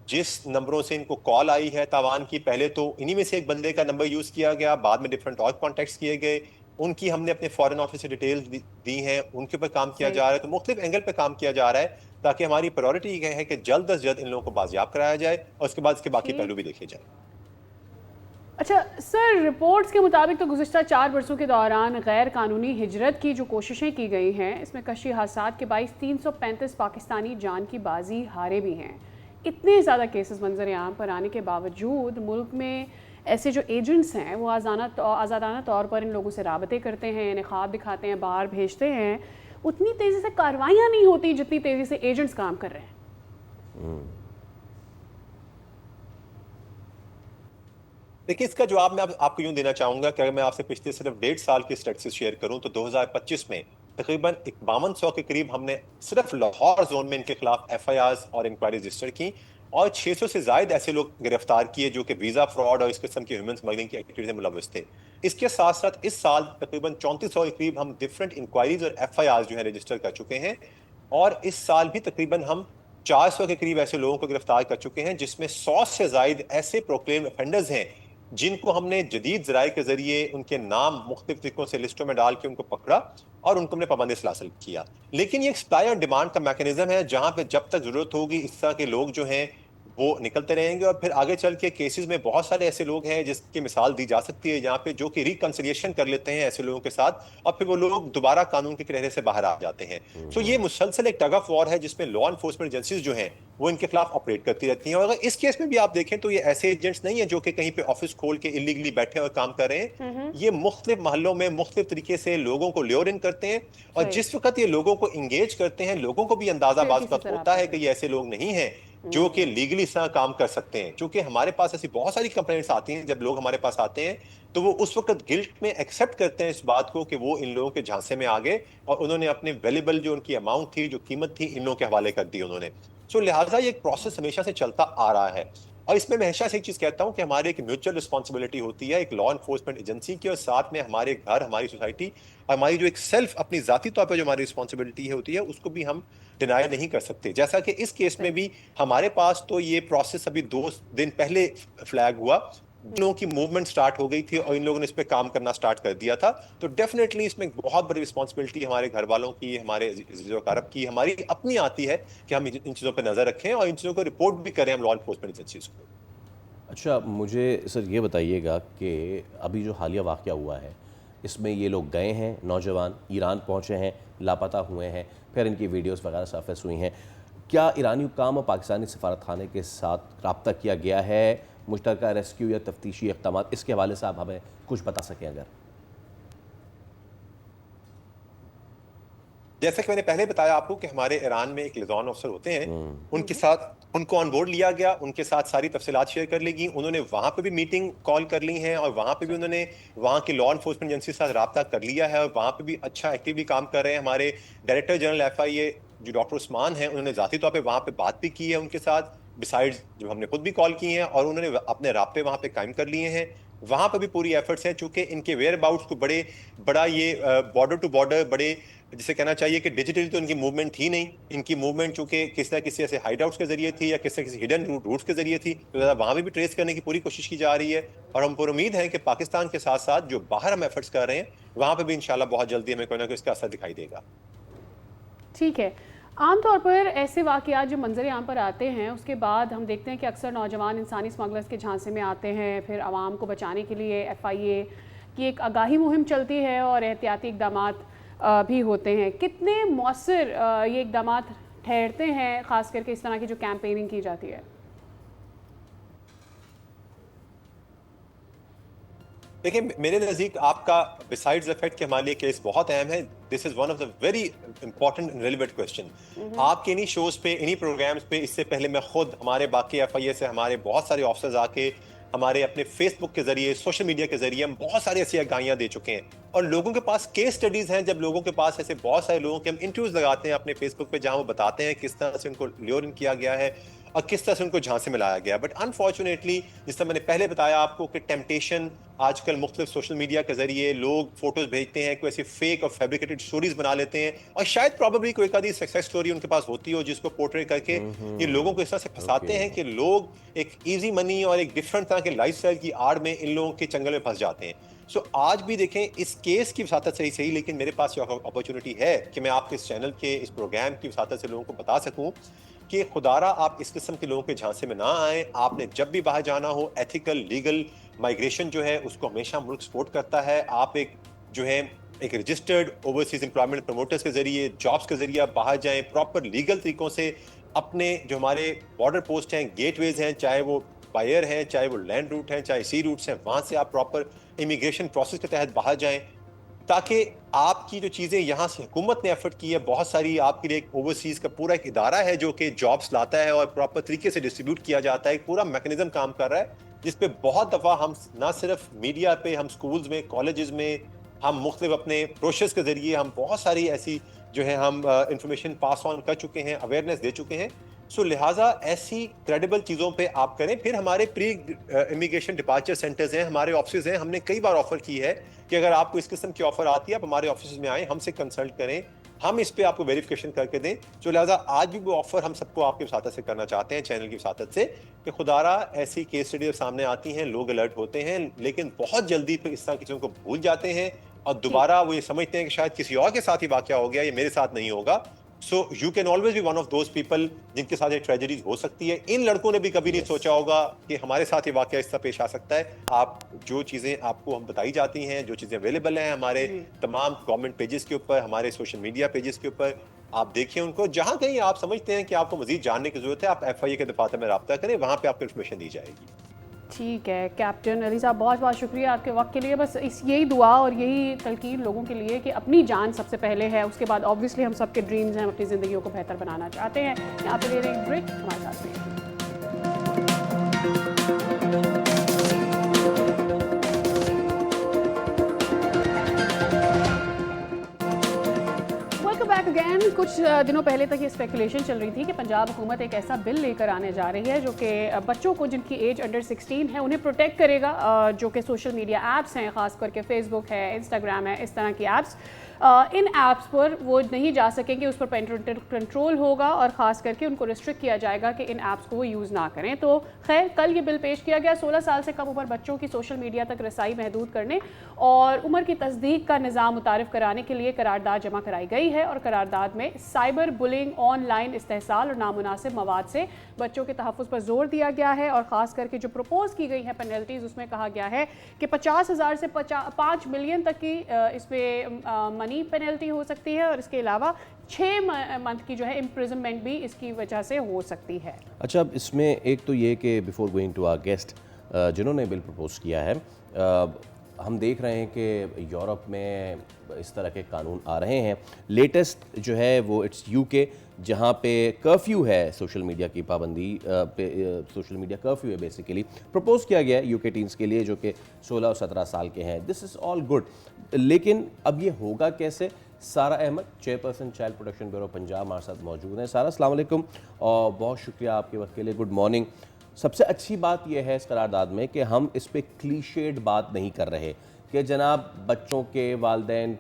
जिस नंबरों से इनको कॉल आई है तावान की, पहले तो इन्हीं में से एक बंदे का नंबर यूज किया गया, बाद में डिफरेंट और कॉन्टेक्ट्स किए गए, उनकी हमने अपने फॉरेन ऑफिस से डिटेल्स दी हैं, उनके ऊपर काम किया जा रहा है। तो मुख्तलिफ एंगल पे काम किया जा रहा है ताकि हमारी प्रायोरिटी ये है कि जल्द अज जल्द इन लोगों को बाजियाब कराया जाए और उसके बाद इसके बाकी पहलू भी देखे जाए। अच्छा सर, रिपोर्ट्स के मुताबिक तो गुज़िश्ता 4 बरसों के दौरान गैर कानूनी हिजरत की जो कोशिशें की गई हैं, इसमें कशी हादसात के बाइस 335 पाकिस्तानी जान की बाजी हारे भी हैं। इतने ज़्यादा केसेस मंजर आम पर आने के बावजूद मुल्क में ऐसे जो एजेंट्स हैं वो आज़ादाना तौर पर इन लोगों से राबते करते हैं, इन्हें ख्वाब दिखाते हैं, बाहर भेजते हैं। उतनी तेज़ी से कार्रवाइयाँ नहीं होती जितनी तेज़ी से एजेंट्स काम कर रहे हैं। देखिए, इसका जवाब मैं आपको यूं देना चाहूंगा कि अगर मैं आपसे पिछले सिर्फ 1.5 साल की स्टैटिस्टिक्स शेयर करूं तो 2025 में तकरीबन 5200 के करीब हमने सिर्फ लाहौर जोन में इनके खिलाफ FIRs और इंक्वायरी रजिस्टर की और 600 से ज्यादा ऐसे लोग गिरफ्तार किए जो कि वीजा फ्रॉड और इस किस्म की ह्यूमन स्मगलिंग की एक्टिविटीज में मुलव्वस थे। इसके साथ साथ इस साल तकरीबन 3400 के करीब हम डिफरेंट इंक्वायरीज और FIRs जो है रजिस्टर कर चुके हैं और इस साल भी तकरीबन हम 400 के करीब ऐसे लोगों को गिरफ्तार कर चुके हैं, जिसमें 100 से ज्यादा ऐसे प्रोक्लेम ऑफेंडर्स हैं जिनको हमने जदीद ज़राए के जरिए उनके नाम मुख्तलिफ तरीकों से लिस्टों में डाल के उनको पकड़ा और उनको हमने पाबंदी से हासिल किया। लेकिन ये एक सप्लाई और डिमांड का मैकेनिज्म है जहां पे जब तक जरूरत होगी इस तरह के लोग जो हैं वो निकलते रहेंगे और फिर आगे चल के केसेस में बहुत सारे ऐसे लोग हैं जिसकी मिसाल दी जा सकती है यहाँ पे जो कि रिकंसिलिएशन कर लेते हैं ऐसे लोगों के साथ और फिर वो लोग दोबारा कानून के घेरे से बाहर आ जाते हैं। सो ये मुसलसल एक टग ऑफ वॉर है जिसमें लॉ एनफोर्समेंट एजेंसीज जो हैं वो इनके खिलाफ ऑपरेट करती रहती हैं। और अगर इस केस में भी आप देखें तो ये ऐसे एजेंट्स नहीं है जो कि कहीं पे ऑफिस खोल के इलीगली बैठे और काम कर रहे हैं। ये मुख्तलिफ महलों में मुख्तलिफ तरीके से लोगों को ल्योर इन करते हैं और जिस वक्त ये लोगों को इंगेज करते हैं लोगों को भी अंदाजा बाज़ वक्त होता है कि ये ऐसे लोग नहीं है जो कि लीगली इस तरह काम कर सकते हैं। क्योंकि हमारे पास ऐसी बहुत सारी कंप्लेंट्स आती हैं जब लोग हमारे पास आते हैं तो वो उस वक्त गिल्ट में एक्सेप्ट करते हैं इस बात को कि वो इन लोगों के झांसे में आ गए और उन्होंने अपने वैल्यूएबल जो उनकी अमाउंट थी जो कीमत थी इन लोगों के हवाले कर दी उन्होंने। सो लिहाजा ये एक प्रोसेस हमेशा से चलता आ रहा है और इसमें मैं हमेशा से एक चीज कहता हूं कि हमारे एक म्यूचुअल रिस्पॉन्सिबिलिटी होती है एक लॉ एनफोर्समेंट एजेंसी की और साथ में हमारे घर हमारी सोसाइटी हमारी जो एक सेल्फ अपनी जाती तौर पर जो हमारी रिस्पॉन्सिबिलिटी होती है उसको भी हम डिनाई नहीं कर सकते। जैसा कि इस केस में भी हमारे पास तो ये प्रोसेस अभी 2 दिन पहले फ्लैग हुआ लोगों की मूवमेंट स्टार्ट हो गई थी और इन लोगों ने इस पे काम करना स्टार्ट कर दिया था। तो डेफिनेटली इसमें एक बहुत बड़ी रिस्पॉन्सिबिलिटी हमारे घर वालों की, हमारे अजीज़-ओ-कारब की, हमारी अपनी आती है कि हम इन चीज़ों पर नज़र रखें और इन चीज़ों को रिपोर्ट भी करें हम लॉ इन्फोर्समेंट इस चीज़ को। अच्छा, मुझे सर ये बताइएगा कि अभी जो हालिया वाक़या हुआ है, इसमें ये लोग गए हैं, नौजवान ईरान पहुँचे हैं, लापता हुए हैं, फिर इनकी वीडियोस वगैरह सरफेस हुई हैं। क्या ईरानी हुक्काम और पाकिस्तानी सफारतखाने के साथ रब्ता किया गया है, मुश्तरका रेस्क्यू या तफ्तीशी इक़दामात, इसके हवाले से आप हमें कुछ बता सकें अगर? जैसे कि मैंने पहले बताया आपको कि हमारे ईरान में एक लिज़ॉन ऑफिसर होते हैं, उनके साथ उनको ऑन बोर्ड लिया गया, उनके साथ सारी तफसीलात शेयर कर ली गई, उन्होंने वहाँ पे भी मीटिंग कॉल कर ली है और वहाँ पे भी उन्होंने वहाँ की लॉ इन्फोर्समेंट एजेंसी के साथ रब्ता कर लिया है और वहाँ पे भी अच्छा एक्टिवली काम कर रहे हैं। हमारे डायरेक्टर जनरल FIA जो डॉक्टर उस्मान हैं, उन्होंने ज़ाती तौर पे वहाँ पे बात भी की है उनके साथ, बिसाइड्स जो हमने खुद भी कॉल की हैं और उन्होंने अपने राब्ते वहाँ पे कायम कर लिए हैं। वहाँ पे भी पूरी एफर्ट्स हैं, चूँकि इनके वेयर अबाउट्स को बड़ा ये बॉर्डर टू बॉर्डर बड़े, जिसे कहना चाहिए कि डिजिटली तो इनकी मूवमेंट थी नहीं, इनकी मूवमेंट चूँकि किसी न किसी ऐसे हाइड आउट्स के जरिए थी या किसी न किसी हिडन रूट्स के जरिए थी, तो वहाँ भी ट्रेस करने की पूरी कोशिश की जा रही है। और हम पर उम्मीद है कि पाकिस्तान के साथ साथ जो बाहर हम एफर्ट्स कर रहे हैं, वहाँ पर भी इंशाल्लाह बहुत जल्दी हमें कोई ना कोई इसका असर दिखाई देगा। ठीक है। आमतौर पर ऐसे वाक़यात जो मंजर आम पर आते हैं, उसके बाद हम देखते हैं कि अक्सर नौजवान इंसानी स्मगलर्स के झांसे में आते हैं, फिर आवाम को बचाने के लिए FIA की एक आगाही मुहिम चलती है और एहतियाती इक़दामात भी होते हैं। कितने मौसर ये इक़दामात ठहरते हैं, ख़ास करके इस तरह की जो कैंपेनिंग की जाती है? देखिए, मेरे नज़दीक आपका बिसाइड्स इफेक्ट के हमारे लिए केस बहुत अहम है। This is one of the very important and relevant question. आपके इन्हीं शोज पे, इन्हीं प्रोग्राम्स पे, इससे पहले मैं खुद हमारे बाकी FIA से हमारे बहुत सारे ऑफिसर्स आके हमारे अपने फेसबुक के जरिए, सोशल मीडिया के जरिए हम बहुत सारी ऐसी आगाहियां दे चुके हैं और लोगों के पास केस स्टडीज हैं। जब लोगों के पास ऐसे बहुत सारे लोगों के हम इंटरव्यूज लगाते हैं अपने फेसबुक पे, जहां वो बताते हैं किस तरह से उनको ल्योर इन किया गया है और किस तरह से उनको झांसे में लाया गया। बट अनफॉर्चुनेटली, जिस तरह मैंने पहले बताया आपको कि टेम्पटेशन आजकल मुख्तलिफ सोशल मीडिया के जरिए लोग फोटोज भेजते हैं, कोई ऐसी फेक और फैब्रिकेटेड स्टोरीज बना लेते हैं और शायद प्रॉब्लली कोई एक आधी सक्सेस स्टोरी उनके पास होती हो जिसको पोर्ट्रे करके ये लोगों को इस तरह से फंसाते हैं कि लोग एक इजी मनी और एक डिफरेंट तरह के लाइफस्टाइल की आड़ में इन लोगों के चंगल में फंस जाते हैं। सो आज भी देखें, इस केस की वसातत से ही सही, लेकिन मेरे पास ये अपॉर्चुनिटी है कि मैं आपके इस चैनल के इस प्रोग्राम की वसातत से लोगों को बता सकूं कि खुदारा आप इस किस्म के लोगों के झांसे में ना आए। आपने जब भी बाहर जाना हो, एथिकल लीगल माइग्रेशन जो है उसको हमेशा मुल्क सपोर्ट करता है। आप एक रजिस्टर्ड ओवरसीज एम्प्लॉयमेंट प्रमोटर्स के जरिए, जॉब्स के जरिए आप बाहर जाएं, प्रॉपर लीगल तरीकों से अपने जो हमारे बॉर्डर पोस्ट हैं, गेटवेज हैं, चाहे वो बायर हैं, चाहे वो लैंड रूट हैं, चाहे सी रूट्स हैं, वहाँ से आप प्रॉपर इमिग्रेशन प्रोसेस के तहत बाहर जाएं ताकि आपकी जो चीज़ें यहाँ से हुकूमत ने एफर्ट की है, बहुत सारी आपके लिए एक ओवरसीज़ का पूरा एक इदारा है जो कि जॉब्स लाता है और प्रॉपर तरीके से डिस्ट्रीब्यूट किया जाता है, एक पूरा मैकेनिज्म काम कर रहा है जिस पे बहुत दफ़ा हम ना सिर्फ मीडिया पे, हम स्कूल्स में, कॉलेजेस में, हम मुख्तलिफ अपने प्रोसेस के ज़रिए हम बहुत सारी ऐसी जो है हम इंफॉर्मेशन पास ऑन कर चुके हैं, अवेयरनेस दे चुके हैं। सो लिहाजा ऐसी क्रेडिबल चीज़ों पे आप करें। फिर हमारे प्री इमिग्रेशन डिपार्चर सेंटर्स हैं, हमारे ऑफिस हैं, हमने कई बार ऑफर की है कि अगर आपको इस किस्म की ऑफर आती है आप हमारे ऑफिस में आएँ, हमसे कंसल्ट करें, हम इस पे आपको वेरिफिकेशन करके दें। तो लिहाजा आज भी वो ऑफर हम सबको आपके वसातत से करना चाहते हैं, चैनल की वसातत से, कि खुदारा ऐसी केस स्टडी सामने आती हैं, लोग अलर्ट होते हैं, लेकिन बहुत जल्दी फिर इस तरह की चीज़ों को भूल जाते हैं और दोबारा वो ये समझते हैं कि शायद किसी और के साथ ही वाक़या हो गया, ये मेरे साथ नहीं होगा। So you can always be one of those people जिनके साथ ये ट्रेजेडीज हो सकती है। इन लड़कों ने भी कभी नहीं सोचा होगा कि हमारे साथ ये वाक़या इस तरह पेश आ सकता है। आप जो चीज़ें आपको हम बताई जाती हैं, जो चीज़ें अवेलेबल हैं हमारे तमाम गवर्नमेंट पेजेस के ऊपर, हमारे सोशल मीडिया पेजेस के ऊपर, आप देखिए उनको। जहाँ कहीं आप समझते हैं कि आपको मज़ीद जानने की ज़रूरत है, आप FIA के दफ़ातर में रब्ता करें, वहाँ पर आपको इन्फॉर्मेशन दी जाएगी। ठीक है कैप्टन अली साहब, बहुत बहुत शुक्रिया आपके वक्त के लिए। बस यही दुआ और यही तलकीन लोगों के लिए कि अपनी जान सबसे पहले है, उसके बाद ऑब्वियसली हम सबके ड्रीम्स हैं, हम अपनी ज़िंदगियों को बेहतर बनाना चाहते हैं। यहाँ पे ले रहे हैं ब्रेक, हमारे साथ रहिए। Back again. कुछ दिनों पहले तक ये स्पेकुलेशन चल रही थी कि पंजाब हुकूमत एक ऐसा बिल लेकर आने जा रही है जो कि बच्चों को जिनकी एज अंडर 16 है उन्हें प्रोटेक्ट करेगा, जो कि सोशल मीडिया ऐप्स हैं, ख़ास करके फेसबुक है, इंस्टाग्राम है, इस तरह की ऐप्स इन ऐप्स पर वो नहीं जा सकेंगे, उस पर पेरेंटल कंट्रोल होगा और ख़ास करके उनको रिस्ट्रिक्ट किया जाएगा कि इन ऐप्स को वो यूज़ ना करें। तो खैर कल ये बिल पेश किया गया 16 साल से कम उम्र बच्चों की सोशल मीडिया तक रसाई महदूद करने और उम्र की तस्दीक का निज़ाम मुतारिफ कराने के लिए करारदाद जमा कराई गई है और करारदाद में साइबर बुलिंग, ऑनलाइन इस्तेहसाल और नामुनासिब मवाद से बच्चों के तहफ़्फ़ुज़ पर जोर दिया गया है। और ख़ास करके जो प्रपोज़ की गई है पेनल्टीज़, उसमें कहा गया है कि 50,000 से 5 मिलियन तक की इस पर मनी पेनल्टी हो सकती है और इसके अलावा 6 मंथ की जो है इम्प्रिजनमेंट भी इसकी वजह से हो सकती है। अच्छा, अब इसमें एक तो ये कि before going to our guest जिन्होंने बिल प्रपोज किया है, हम देख रहे हैं कि यूरोप में इस तरह के कानून आ रहे हैं। लेटेस्ट जो है वो इट्स यूके, जहाँ पे कर्फ्यू है, सोशल मीडिया की पाबंदी पे सोशल मीडिया कर्फ्यू है बेसिकली, प्रपोज किया गया है यूके टीन्स के लिए जो कि 16 और 17 साल के हैं। दिस इज़ ऑल गुड, लेकिन अब ये होगा कैसे? Sara Ahmed, chairperson child protection bureau Punjab, हमारे साथ मौजूद हैं। सारा, अस्सलाम वालेकुम और बहुत शुक्रिया आपके वक्त के लिए, गुड मॉर्निंग। सबसे अच्छी बात यह है इस करारदाद में कि हम इस पे क्लीशेड बात नहीं कर रहे कि जनाब बच्चों के वालिदैन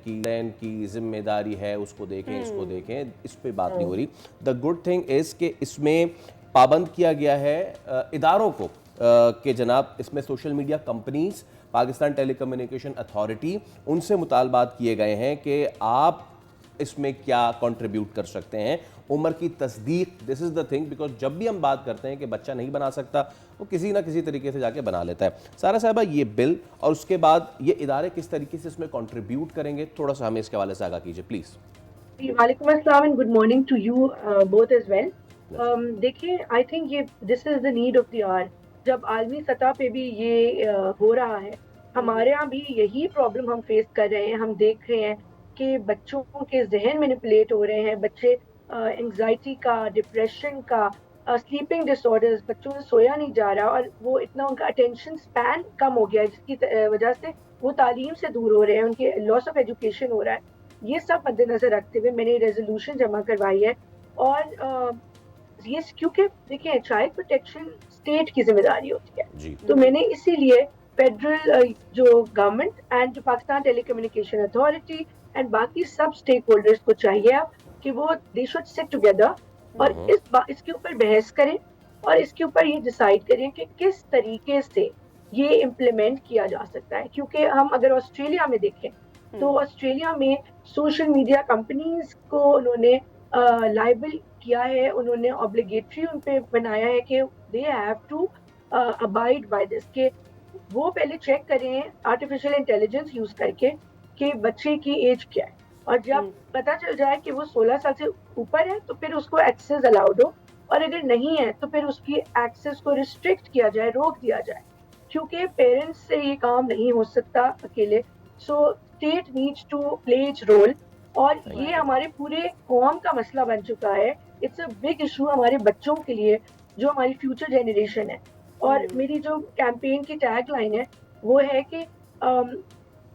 की जिम्मेदारी है, उसको देखें इसको देखें, इस पे बात नहीं हो रही। द गुड थिंग इज़ कि इसमें पाबंद किया गया है इदारों को कि जनाब इसमें social media companies, Pakistan telecommunication authority, उनसे मुतालबात किए गए हैं कि आप इसमें क्या कंट्रीब्यूट कर सकते हैं। उम्र की तस्दीक, this is the thing, because जब भी हम बात करते हैं कि बच्चा नहीं बना सकता, वो किसी ना किसी तरीके से जाके बना लेता है। सारा साहबा, ये बिल और उसके बाद ये इदारे किस तरीके से इसमें कंट्रीब्यूट करेंगे, थोड़ा सा हमें इसके हवाले से आगाह कीजिए प्लीज़। वालेकुम अस्सलाम and good morning to you both as well. देखिए, आई थिंक ये this is the need of the hour. जब आलमी सतह पे भी ये हो रहा है, हमारे यहाँ भी यही प्रॉब्लम हम फेस कर रहे हैं। हम देख रहे हैं कि बच्चों के जहन मैनिपुलेट हो रहे हैं, बच्चे एंग्जाइटी का, डिप्रेशन का, स्लीपिंग डिसऑर्डर्स, बच्चों से सोया नहीं जा रहा और वो इतना उनका अटेंशन स्पैन कम हो गया है जिसकी वजह से वो तालीम से दूर हो रहे हैं, उनके लॉस ऑफ एजुकेशन हो रहा है। ये सब मद्देनजर रखते हुए मैंने रेजोल्यूशन जमा करवाई है और ये क्योंकि देखिए चाइल्ड प्रोटेक्शन स्टेट की जिम्मेदारी होती है, तो मैंने इसीलिए फेडरल जो गवर्नमेंट एंड जो पाकिस्तान टेलीकम्युनिकेशन अथॉरिटी एंड बाकी सब स्टेक होल्डर्स को चाहिए कि वो दे शुड सिट टुगेदर और इसके ऊपर बहस करें और इसके ऊपर ये डिसाइड करें कि किस तरीके से ये इम्प्लीमेंट किया जा सकता है। क्योंकि हम अगर ऑस्ट्रेलिया में देखें तो ऑस्ट्रेलिया में सोशल मीडिया कंपनीज को उन्होंने लाइबल किया है, उन्होंने ऑब्लिगेटरी उन पे बनाया है कि they have to abide by this, कि वो पहले चेक करें आर्टिफिशियल इंटेलिजेंस यूज करके कि बच्चे की एज क्या है, और जब पता चल जाए कि वो 16 साल से ऊपर है तो फिर उसको एक्सेस अलाउड हो, और अगर नहीं है तो फिर उसकी एक्सेस को रिस्ट्रिक्ट किया जाए, रोक दिया जाए, क्योंकि पेरेंट्स से ये काम नहीं हो सकता अकेले। So state needs to play its role, और ये हमारे पूरे कौम का मसला बन चुका है। इट्स अ बिग इशू हमारे बच्चों के लिए जो हमारी फ्यूचर जनरेशन है। और मेरी जो कैंपेन की टैग लाइन है वो है कि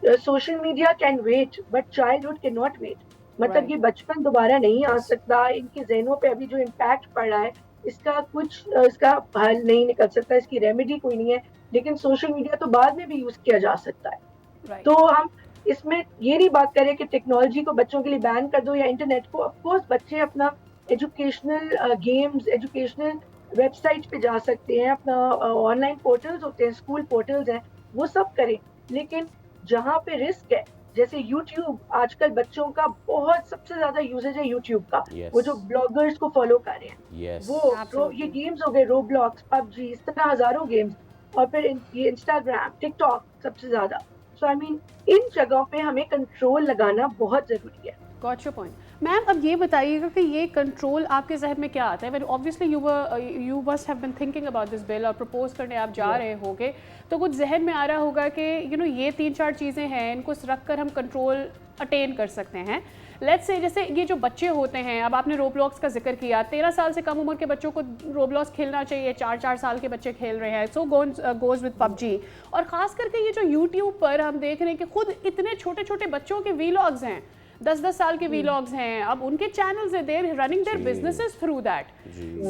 social media can wait but childhood can not wait. मतलब ये बचपन दोबारा नहीं आ सकता, इनके जहनों पे अभी जो इम्पैक्ट पड़ रहा है इसका हल नहीं निकल सकता, इसकी रेमेडी कोई नहीं है, लेकिन सोशल मीडिया तो बाद में भी यूज किया जा सकता है। तो हम इसमें ये नहीं बात करें कि टेक्नोलॉजी को बच्चों के लिए बैन कर दो या इंटरनेट को। ऑफकोर्स बच्चे अपना एजुकेशनल गेम्स, एजुकेशनल वेबसाइट पे जा सकते हैं, अपना ऑनलाइन पोर्टल्स होते हैं, स्कूल पोर्टल्स हैं, वो सब करें, लेकिन जहाँ पे रिस्क है, जैसे यूट्यूब, आजकल बच्चों का बहुत सबसे ज्यादा यूजेज है यूट्यूब का। वो जो ब्लॉगर्स को फॉलो कर रहे हैं वो ये गेम्स हो गए, रोब्लॉक्स, पबजी, इस तरह हजारों गेम्स, और फिर ये इंस्टाग्राम, टिकटॉक सबसे ज्यादा। सो आई मीन इन जगहों पे हमें कंट्रोल लगाना बहुत जरूरी है। Got your point. मैम, अब ये बताइएगा कि ये कंट्रोल आपके जहन में क्या आता है? Obviously you must have been thinking about this bill और प्रपोज करने आप जा रहे होगे, तो कुछ जहन में आ रहा होगा कि ये 3-4 चीज़ें हैं, इनको रख कर हम कंट्रोल अटेन कर सकते हैं। लेट्स से जैसे ये जो बच्चे होते हैं, अब आपने रोब्लॉक्स का जिक्र किया, 13 साल से कम उम्र के बच्चों को रोब्लॉक्स खेलना चाहिए, 4-4 साल के बच्चे खेल रहे हैं, सो गोज विद पबजी। और ख़ास करके ये जो यूट्यूब पर हम देख रहे हैं कि खुद इतने छोटे छोटे बच्चों के वीलॉग्स हैं, 10-10 साल के वीलॉग्स हैं, अब उनके चैनल्स हैं, they're running their businesses through that,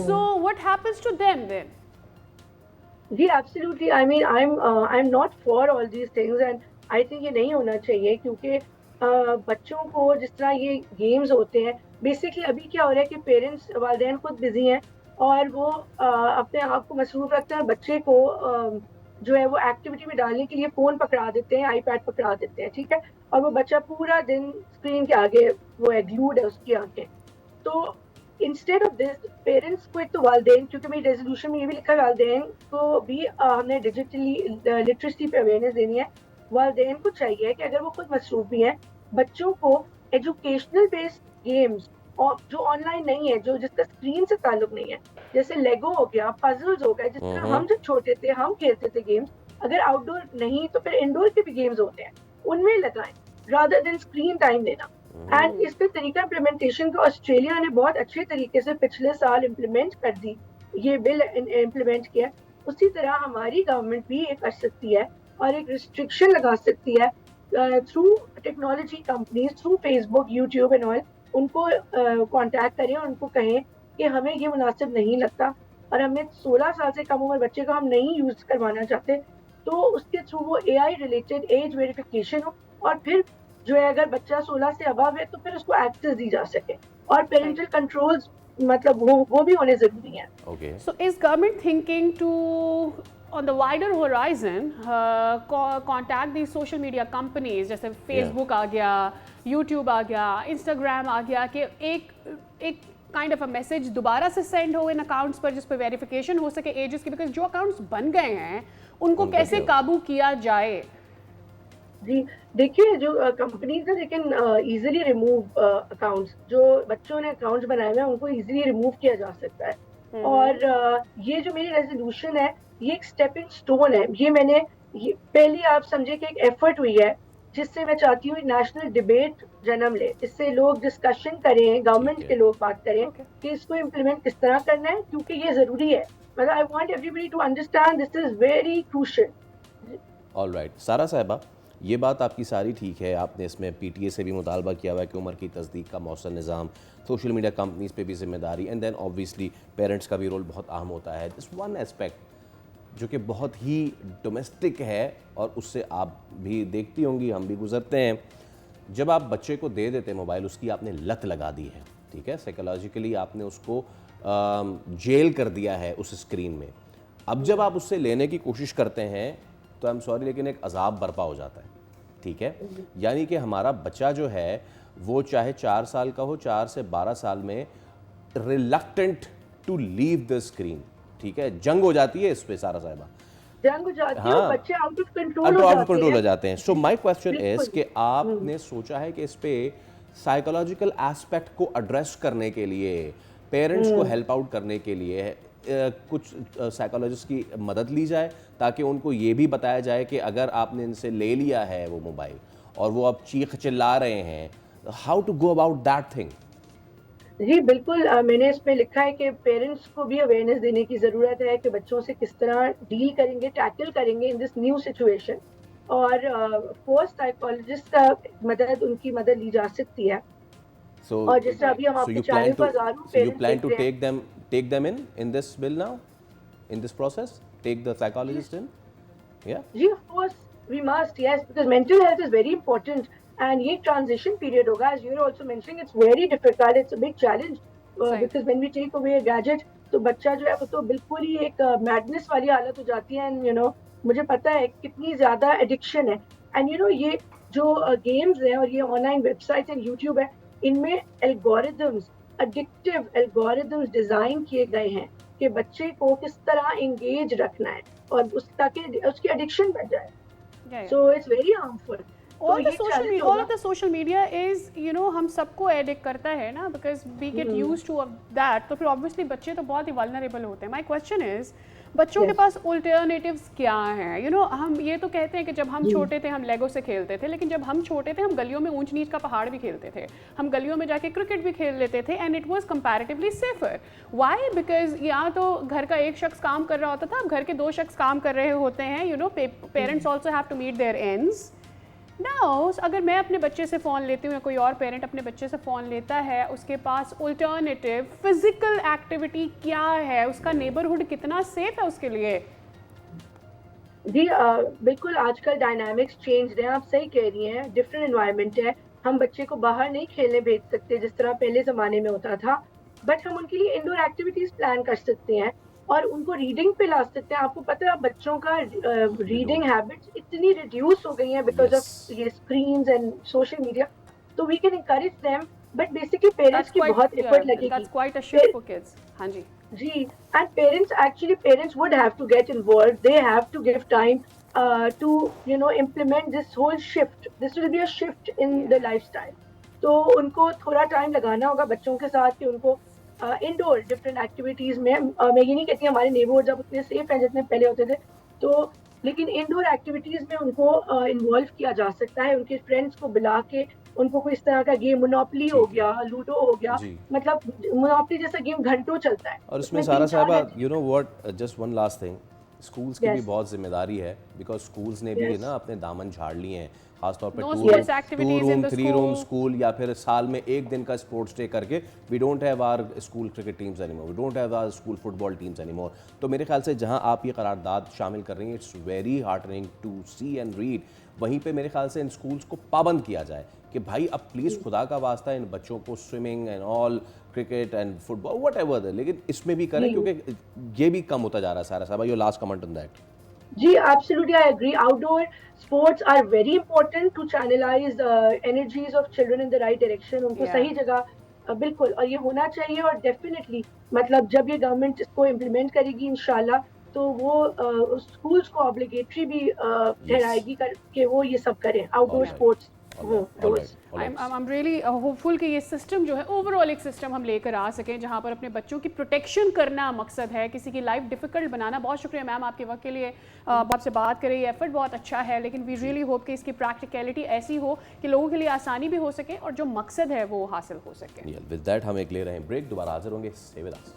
so what happens to them then? जी absolutely, I mean I am not for all these things and I think ये नहीं होना चाहिए, क्योंकि बच्चों को जिस तरह ये गेम्स होते हैं, बेसिकली अभी क्या हो रहा है कि पेरेंट्स वालिदैन खुद बिजी हैं और वो अपने आप को मसरूफ रखते हैं, बच्चे को जो है वो एक्टिविटी में डालने के लिए फ़ोन पकड़ा देते हैं, आईपैड पकड़ा देते हैं, ठीक है? और वो बच्चा पूरा दिन स्क्रीन के आगे वो ग्लूड है उसकी आंखें। तो इंस्टेड ऑफ दिस पेरेंट्स को, एक तो वालिदैन, क्योंकि मेरी रेजोल्यूशन में ये भी लिखा है वालिदैन को भी हमने डिजिटली लिटरेसी पे अवेयरनेस देनी है। वालिदैन को चाहिए कि अगर वो खुद मसरूफ भी हैं, बच्चों को एजुकेशनल बेस्ड गेम्स और जो ऑनलाइन नहीं है, जो जिसका स्क्रीन से ताल्लुक नहीं है, जैसे लेगो हो गया, पजल्स हो गए, जिस तरह हम जब छोटे थे हम खेलते थे गेम्स, अगर आउटडोर नहीं तो फिर इंडोर के भी गेम्स होते हैं, उनमें लगाएं रादर देन स्क्रीन टाइम देना। एंड इस पे तरीका इम्प्लीमेंटेशन का ऑस्ट्रेलिया ने बहुत अच्छे तरीके से पिछले साल इम्प्लीमेंट कर दी, ये बिल इम्प्लीमेंट किया। उसी तरह हमारी गवर्नमेंट भी ये कर सकती है और एक रिस्ट्रिक्शन लगा सकती है through technology companies, through Facebook, YouTube and all, उनको कांटेक्ट करें और उनको कहें कि हमें ये मुनासिब नहीं लगता और हमें 16 साल से कम उम्र बच्चे को हम नहीं यूज करवाना चाहते, तो उसके थ्रू वो AI रिलेटेड एज वेरिफिकेशन हो और फिर जो है अगर बच्चा 16 से अबव है तो फिर उसको एक्सेस दी जा सके और पेरेंटल कंट्रोल्स मतलब वो भी होने जरूरी है। Okay. So is government thinking to, on the wider horizon, contact these social media companies जैसे Facebook आ गया, YouTube आ गया, Instagram आ गया, कि एक काइंड ऑफ अ मैसेज दोबारा से सेंड हो इन अकाउंट्स पर जिस पर वेरिफिकेशन हो सके एजेस की, बिकॉज जो अकाउंट्स बन गए हैं उनको कैसे काबू किया जाए? जी देखिए, जो कंपनीज है they can easily remove accounts, जो बच्चों ने अकाउंट्स बनाए हुए हैं उनको इजीली रिमूव किया जा सकता है। और ये जो मेरी रेजोल्यूशन है ये एक स्टेपिंग स्टोन है, ये मैंने पहली आप समझे कि एक एफर्ट हुई है जिससे मैं चाहती हूँ नेशनल डिबेट जन्म ले, इससे लोग डिस्कशन करें, गवर्नमेंट के लोग बात करें कि इसको इम्प्लीमेंट किस तरह करना है, क्योंकि ये जरूरी है। मतलब I want everybody to understand this is very crucial. Alright, Sara साहिबा, ये बात आपकी सारी ठीक है, आपने इसमें PTA से भी मुतालबा किया हुआ है कि उम्र की तस्दीक का मौसर निज़ाम, सोशल मीडिया कंपनीज़ पे भी जिम्मेदारी, एंड देन ऑब्वियसली पेरेंट्स का भी रोल बहुत अहम होता है। दिस वन एस्पेक्ट जो कि बहुत ही डोमेस्टिक है और उससे आप भी देखती होंगी, हम भी गुजरते हैं, जब आप बच्चे को दे देते हैं मोबाइल, उसकी आपने लत लगा दी है, ठीक है, साइकोलॉजिकली आपने उसको जेल कर दिया है उस स्क्रीन में। अब जब आप उससे लेने की कोशिश करते हैं तो आई एम सॉरी लेकिन एक अजाब बर्पा हो जाता है, ठीक है। यानी कि हमारा बच्चा जो है वो चाहे 4 साल का हो, 4 से 12 साल में reluctant to leave the screen, ठीक है, जंग हो जाती है इस पे सारा साहिबा, जंग हो जाती है, बच्चे आउट ऑफ कंट्रोल हो जाते हैं। सो माय क्वेश्चन इज कि आपने सोचा है कि इस पे साइकोलॉजिकल एस्पेक्ट को एड्रेस करने के लिए, पेरेंट्स को हेल्प आउट करने के लिए कुछ साइकोलॉजिस्ट की मदद ली जाए, ताकि उनको ये भी बताया जाए कि अगर आपने इनसे ले लिया है वो मोबाइल और वो अब चीख चिल्ला रहे हैं, how to go about that thing? जी बिल्कुल, मैंने इसमें लिखा है कि पेरेंट्स को भी अवेयरनेस देने की ज़रूरत है कि बच्चों से किस तरह डील करेंगे, टैकल करेंगे इन दिस न्यू सिचुएशन, और कोर्स साइकोलॉजिस्ट का मदद, उनकी मदद ली जा सकती है। और जिस तरह अभी हम आपके चैनल पर you plan to take them in this bill now, in this process, take the psychologist in? Yeah, ji of course we must, yes, because mental health is very important and ये transition period होगा, as you're also mentioning, it's very difficult, it's a big challenge because when we take away a gadget, तो बच्चा जो है वो तो बिल्कुल ही एक मैडनेस वाली हालत हो जाती है। एंड मुझे पता है कितनी ज्यादा एडिक्शन है, एंड ये जो गेम्स है और ये ऑनलाइन वेबसाइट एंड यूट्यूब है, इनमें एल्गोरिदम्स, एडिक्टिव एल्गोरिदम्स डिजाइन किए गए हैं कि बच्चे को किस तरह एंगेज रखना है और ताकि उसकी एडिक्शन बढ़ जाए। So it's very harmful. all of the social media is, हम सबको एडिक्ट करता है ना, because we get used to that, तो फिर obviously बच्चे तो बहुत ही vulnerable होते हैं। My question is, बच्चों के पास alternatives क्या हैं? हम ये तो कहते हैं कि जब हम छोटे थे हम लेगो से खेलते थे, लेकिन जब हम छोटे थे हम गलियों में ऊंच नीच का पहाड़ भी खेलते थे, हम गलियों में जाके क्रिकेट भी खेल लेते थे, and it was comparatively safer. Why? Because यहाँ तो घर का एक शख्स काम कर रहा होता था, अब घर के 2 शख्स काम कर रहे होते हैं, parents also have to meet their ends. Now अगर मैं अपने बच्चे से फ़ोन लेती हूँ या कोई और पेरेंट अपने बच्चे से फ़ोन लेता है, उसके पास अल्टरनेटिव फिजिकल एक्टिविटी क्या है, उसका नेबरहुड कितना सेफ है उसके लिए? जी बिल्कुल, आजकल डायनामिक्स चेंज हैं, आप सही कह रही हैं, डिफरेंट एनवायरनमेंट है, हम बच्चे को बाहर नहीं खेलने भेज सकते जिस तरह पहले ज़माने में होता था, बट हम उनके लिए इंडोर एक्टिविटीज़ प्लान कर सकते हैं और उनको रीडिंग पे ला सकते हैं। आपको पता है अब बच्चों का रीडिंग हैबिट्स इतनी रिड्यूस हो गई हैं बिकॉज़ ऑफ ये स्क्रीन्स एंड सोशल मीडिया, तो we can encourage them, but basically parents की बहुत एफर्ट लगेगी। That's quite a shift for kids. हाँ जी. जी, and parents would have to get involved. They have to give time to implement this whole shift. This will be a shift in the lifestyle. तो उनको थोड़ा time लगाना होगा बच्चों के साथ कि उनको इंडोर डिफरेंट एक्टिविटीज़ में मैं ये नहीं कहती हमारे नेबरहुड अब उतने सेफ हैं जितने पहले होते थे, तो लेकिन इंडोर एक्टिविटीज़ में उनको इन्वॉल्व किया जा सकता है। उनके फ्रेंड्स को बुला के उनको कोई इस तरह का गेम, मोनोपोली हो गया, लूडो हो गया, मतलब मोनोपोली जैसा गेम घंटों चलता है। और उसमें सारा साहबा you know what, just one last thing, schools की भी बहुत जिम्मेदारी है, बिकॉज स्कूल्स ने भी ना अपने दामन झाड़ लिए हैं, खासतौर पर 2 रूम 3 रूम स्कूल, या फिर साल में एक दिन का स्पोर्ट्स डे करके we don't have our school cricket teams anymore, we don't have our school football teams anymore. तो मेरे ख्याल से जहां आप ये करारदाद शामिल कर रही हैं, it's very heartening to see and read. वहीं पे मेरे ख्याल से इन स्कूल्स को पाबंद किया जाए कि भाई अब प्लीज़ खुदा का वास्ता इन बच्चों को swimming and all, cricket and football what ever, लेकिन इसमें भी करें क्योंकि ये भी कम होता जा रहा है। सारा साहब, your last comment on that. जी, absolutely, I agree. Outdoor sports are very important to channelize the energies of children in the right direction. उनको सही जगह बिल्कुल, और ये होना चाहिए। और डेफिनेटली मतलब जब ये गवर्नमेंट इसको इम्प्लीमेंट करेगी इंशाल्लाह, तो वो स्कूल्स को ऑब्लिगेटरी भी ठहराएगी कि वो ये सब करें, outdoor sports. I'm really hopeful कि ये सिस्टम जो है ओवरऑल एक सिस्टम हम लेकर आ सकें जहाँ पर अपने बच्चों की प्रोटेक्शन करना मकसद है, किसी की लाइफ डिफिकल्ट बनाना। बहुत शुक्रिया मैम आपके वक्त के लिए, आपसे बात करें, ये एफर्ट बहुत अच्छा है, लेकिन वी रियली होप कि इसकी प्रैक्टिकलिटी ऐसी हो कि लोगों के लिए आसानी भी हो सके और जो मकसद है वो हासिल हो सके। विद दैट हम एक ले रहे हैं ब्रेक, दोबारा हाजिर होंगे। Stay with us.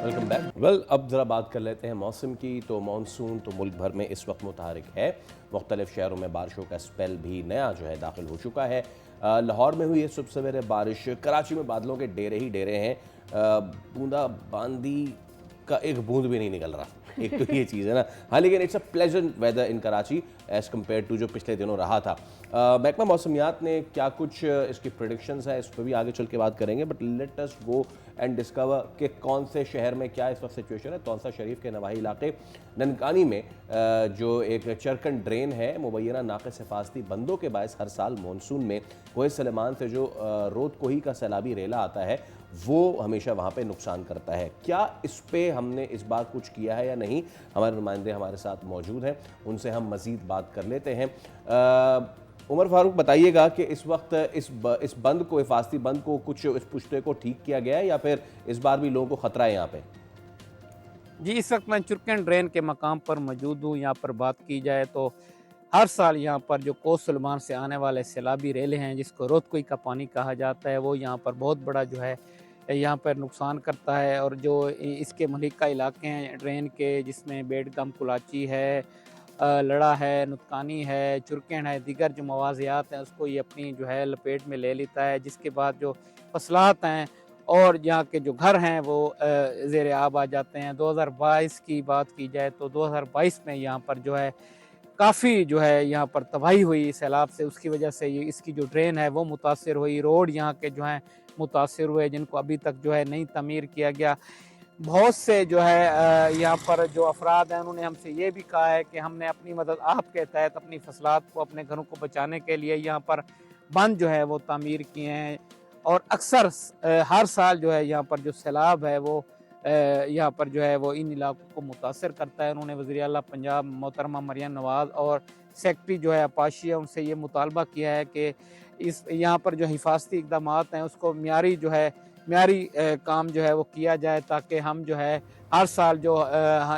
Welcome back. Well, अब ज़रा बात कर लेते हैं मौसम की। तो मानसून तो मुल्क भर में इस वक्त मुतहरिक है, मुख्तलिफ शहरों में बारिशों का स्पेल भी नया जो है दाखिल हो चुका है। लाहौर में हुई है सुबह सवेरे बारिश, कराची में बादलों के डेरे ही डेरे हैं, बूंदाबांदी का एक बूंद भी नहीं निकल रहा, एक तो ये चीज़ है ना। हाँ, लेकिन it's a pleasant weather in Karachi as compare to जो पिछले दिनों रहा था। महकमा मौसमियात ने क्या कुछ इसकी प्रेडिक्शंस है, इस पर भी आगे चल के बात करेंगे, but let us go and discover कि कौन से शहर में क्या इस वक्त सिचुएशन है। तौसा शरीफ के नवाही इलाके ननकानी में जो एक चरकन ड्रेन है, मुबैना नाक़िस हिफाजती बंदों के बायस हर साल मानसून में कोहे सलेमान से जो रोद कोही का सैलाबी रेला आता है वो हमेशा वहाँ पे नुकसान करता है। क्या इस पे हमने इस बार कुछ किया है या नहीं? हमारे नुमाइंदे हमारे साथ मौजूद हैं, उनसे हम मज़ीद बात कर लेते हैं। उमर फारूक, बताइएगा कि इस वक्त इस बंद को, हिफाजती बंद को, कुछ इस पुश्ते को ठीक किया गया है या फिर इस बार भी लोगों को ख़तरा है यहाँ पे? जी, इस वक्त मैं चुरकन ड्रेन के मकाम पर मौजूद हूँ। यहाँ पर बात की जाए तो हर साल यहाँ पर जो कोस सलमान से आने वाले सैलाबी रेले हैं, जिसको रोदकोई का पानी कहा जाता है, वो यहाँ पर बहुत बड़ा जो है यहाँ पर नुकसान करता है। और जो इसके मलिका इलाके हैं ड्रेन के, जिसमें बेडगम, कुलाची है, लड़ा है, नुतकानी है, चुरकन है, दीगर जो मवाज़ियात हैं उसको ये अपनी जो है लपेट में ले लेता है, जिसके बाद जो फसलात हैं और यहाँ के जो घर हैं वो ज़ेर आब आ जाते हैं। 2022 की बात की जाए तो 2022 में यहाँ पर जो है काफ़ी जो है यहाँ पर तबाही हुई सैलाब से, उसकी वजह से ये इसकी जो ड्रेन है वो मुतासिर हुई, रोड यहाँ के जो हैं मुतासिर हुए, जिनको अभी तक जो है नहीं तमीर किया गया। बहुत से जो है यहाँ पर जो अफराद हैं उन्होंने हमसे ये भी कहा है कि हमने अपनी मदद आपके तहत अपनी फसलात को, अपने घरों को बचाने के लिए यहाँ पर बंद जो है वो तामीर किए हैं। और अक्सर हर साल जो है यहाँ पर जो सैलाब है वो यहाँ पर जो है वो इन इलाकों को मुतासर करता है। उन्होंने वज़ीर आला पंजाब मोहतरमा मरियम नवाज़ और सेक्रेटरी जो है अपाशिया, उनसे ये मुतालबा किया है कि इस यहाँ पर जो हिफाजती इक़दाम हैं उसको म्यारी काम जो है वो किया जाए, ताकि हम जो है हर साल जो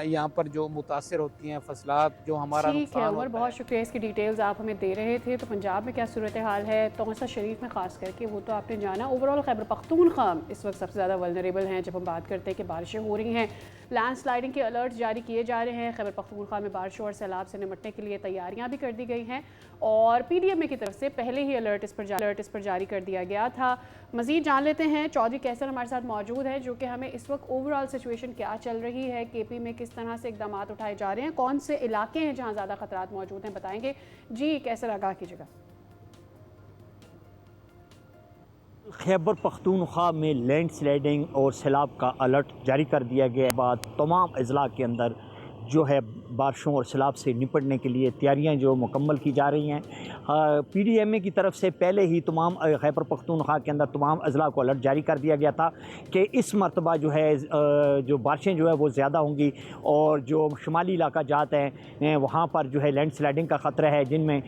यहाँ पर जो मुतासर होती हैं फसलात, जो हमारा ठीक है उमर, बहुत शुक्रिया इसकी डिटेल्स आप हमें दे रहे थे। तो पंजाब में क्या सूरत हाल है, तौसा शरीफ में ख़ास करके, वो तो आपने जाना। ओवरऑल खैबर पख्तूनख्वा इस वक्त सबसे ज़्यादा वल्नरेबल हैं जब हम बात करते हैं कि बारिशें हो रही हैं, लैंडस्लाइडिंग के अलर्ट जारी किए जा रहे हैं। खैबर पख्तूनख्वा में बारिशों और सैलाब से निपटने के लिए तैयारियाँ भी कर दी गई हैं और PDMA की तरफ से पहले ही अलर्ट इस पर जारी कर दिया गया था। मज़ीद जान लेते हैं, चौधरी कैसर हमारे साथ मौजूद है जो कि हमें इस वक्त ओवरऑल सिचुएशन क्या चल रही है, केपी में किस तरह से इकदाम उठाए जा रहे हैं, कौन से इलाके हैं जहां ज़्यादा खतरात मौजूद हैं, बताएंगे जी। कैसे आगाह कीजिएगा। खैबर पख्तूनख्वा में लैंडस्लाइडिंग और सैलाब का अलर्ट जारी कर दिया गया है। बाद तमाम अजला के अंदर जो है बारिशों और सैलाब से निपटने के लिए तैयारियां जो मुकम्मल की जा रही हैं। PDMA की तरफ से पहले ही तमाम खैबर पख्तूनख्वा के अंदर तमाम अजला को अलर्ट जारी कर दिया गया था कि इस मरतबा जो है जो बारिशें जो है वो ज़्यादा होंगी और जो शुमाली इलाका जात हैं वहाँ पर जो है लैंडस्लाइडिंग का ख़तरा है, जिनमें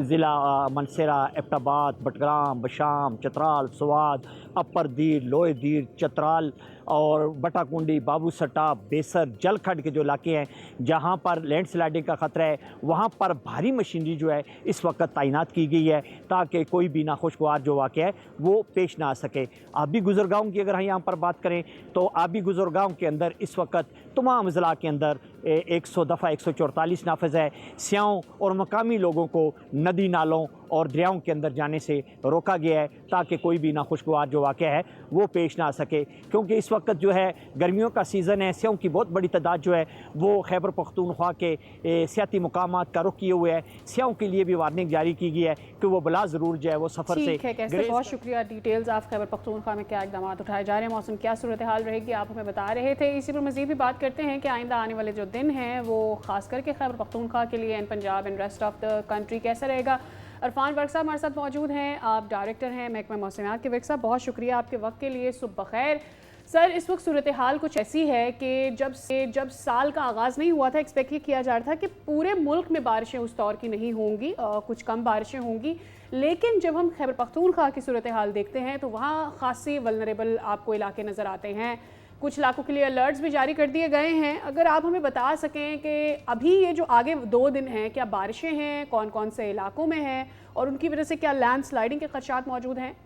ज़िला मनसरा, एबटाबाद, बटग्राम, बशाम, चतराल, स्वाद, अपर दीर, लोए दीर, चतराल और बटाकुंडी, बाबूसट्टा, बेसर, जलखड के जो इलाके हैं जहाँ पर लैंडस्लाइडिंग का ख़तरा है, वहाँ पर भारी मशीनरी जो है इस वक्त तैनात की गई है ताकि कोई भी नाखुशगवार जो वाक़या है वो पेश ना आ सके। आबी गुज़रगाहों की अगर हम यहाँ पर बात करें तो आबी गुज़रगाहों के अंदर इस वक्त तमाम ज़िला के अंदर 100 दफ़ा 144 नाफिज है। स्याओं और मकामी लोगों को नदी नालों और दरियाओं के अंदर जाने से रोका गया है ताकि कोई भी नाखुशगवार जो वाक़या है वो पेश ना आ सके, क्योंकि इस वक्त जो है गर्मियों का सीज़न है। स्याओं की बहुत बड़ी तादाद जो है वो खैबर पख्तूनख्वा के सियाती मुकामात का रुख किए हुए है। स्याओं के लिए भी वार्निंग जारी की गई है कि वो बला ज़रूर जो है वो सफ़र से ठीक है। कैसे, बहुत शुक्रिया। डिटेल्स आप खैबर पख्तूनख्वा में क्या इकदाम उठाए जा रहे हैं, मौसम क्या सूरत हाल रहेगी, आप हमें बता रहे थे। इसी पर मज़ीद भी बात करते हैं कि आइंदा आने वाले जो दिन हैं वो ख़ास करके खैबर पख्तूनख्वा के लिए and Punjab and rest of the country कैसा रहेगा। अरफान वर्क साहब हमारे साथ मौजूद हैं, आप डायरेक्टर हैं महकमा मौसमियात के। वर्क साहब बहुत शुक्रिया आपके वक्त के लिए, सुबह बखैर। सर, इस वक्त सूरत हाल कुछ ऐसी है कि जब साल का आगाज़ नहीं हुआ था, एक्सपेक्ट ये किया जा रहा था कि पूरे मुल्क में बारिशें उस दौर की नहीं होंगी, कुछ कम बारिशें होंगी, लेकिन जब हम खैबर पख्तूनख्वा की सूरत हाल देखते हैं तो वहाँ खासी वल्नरेबल आपको इलाके नज़र आते हैं। कुछ इलाकों के लिए अलर्ट्स भी जारी कर दिए गए हैं। अगर आप हमें बता सकें कि अभी ये जो आगे 2 दिन हैं क्या बारिशें हैं, कौन कौन से इलाकों में हैं और उनकी वजह से क्या लैंडस्लाइडिंग के खदशात मौजूद हैं?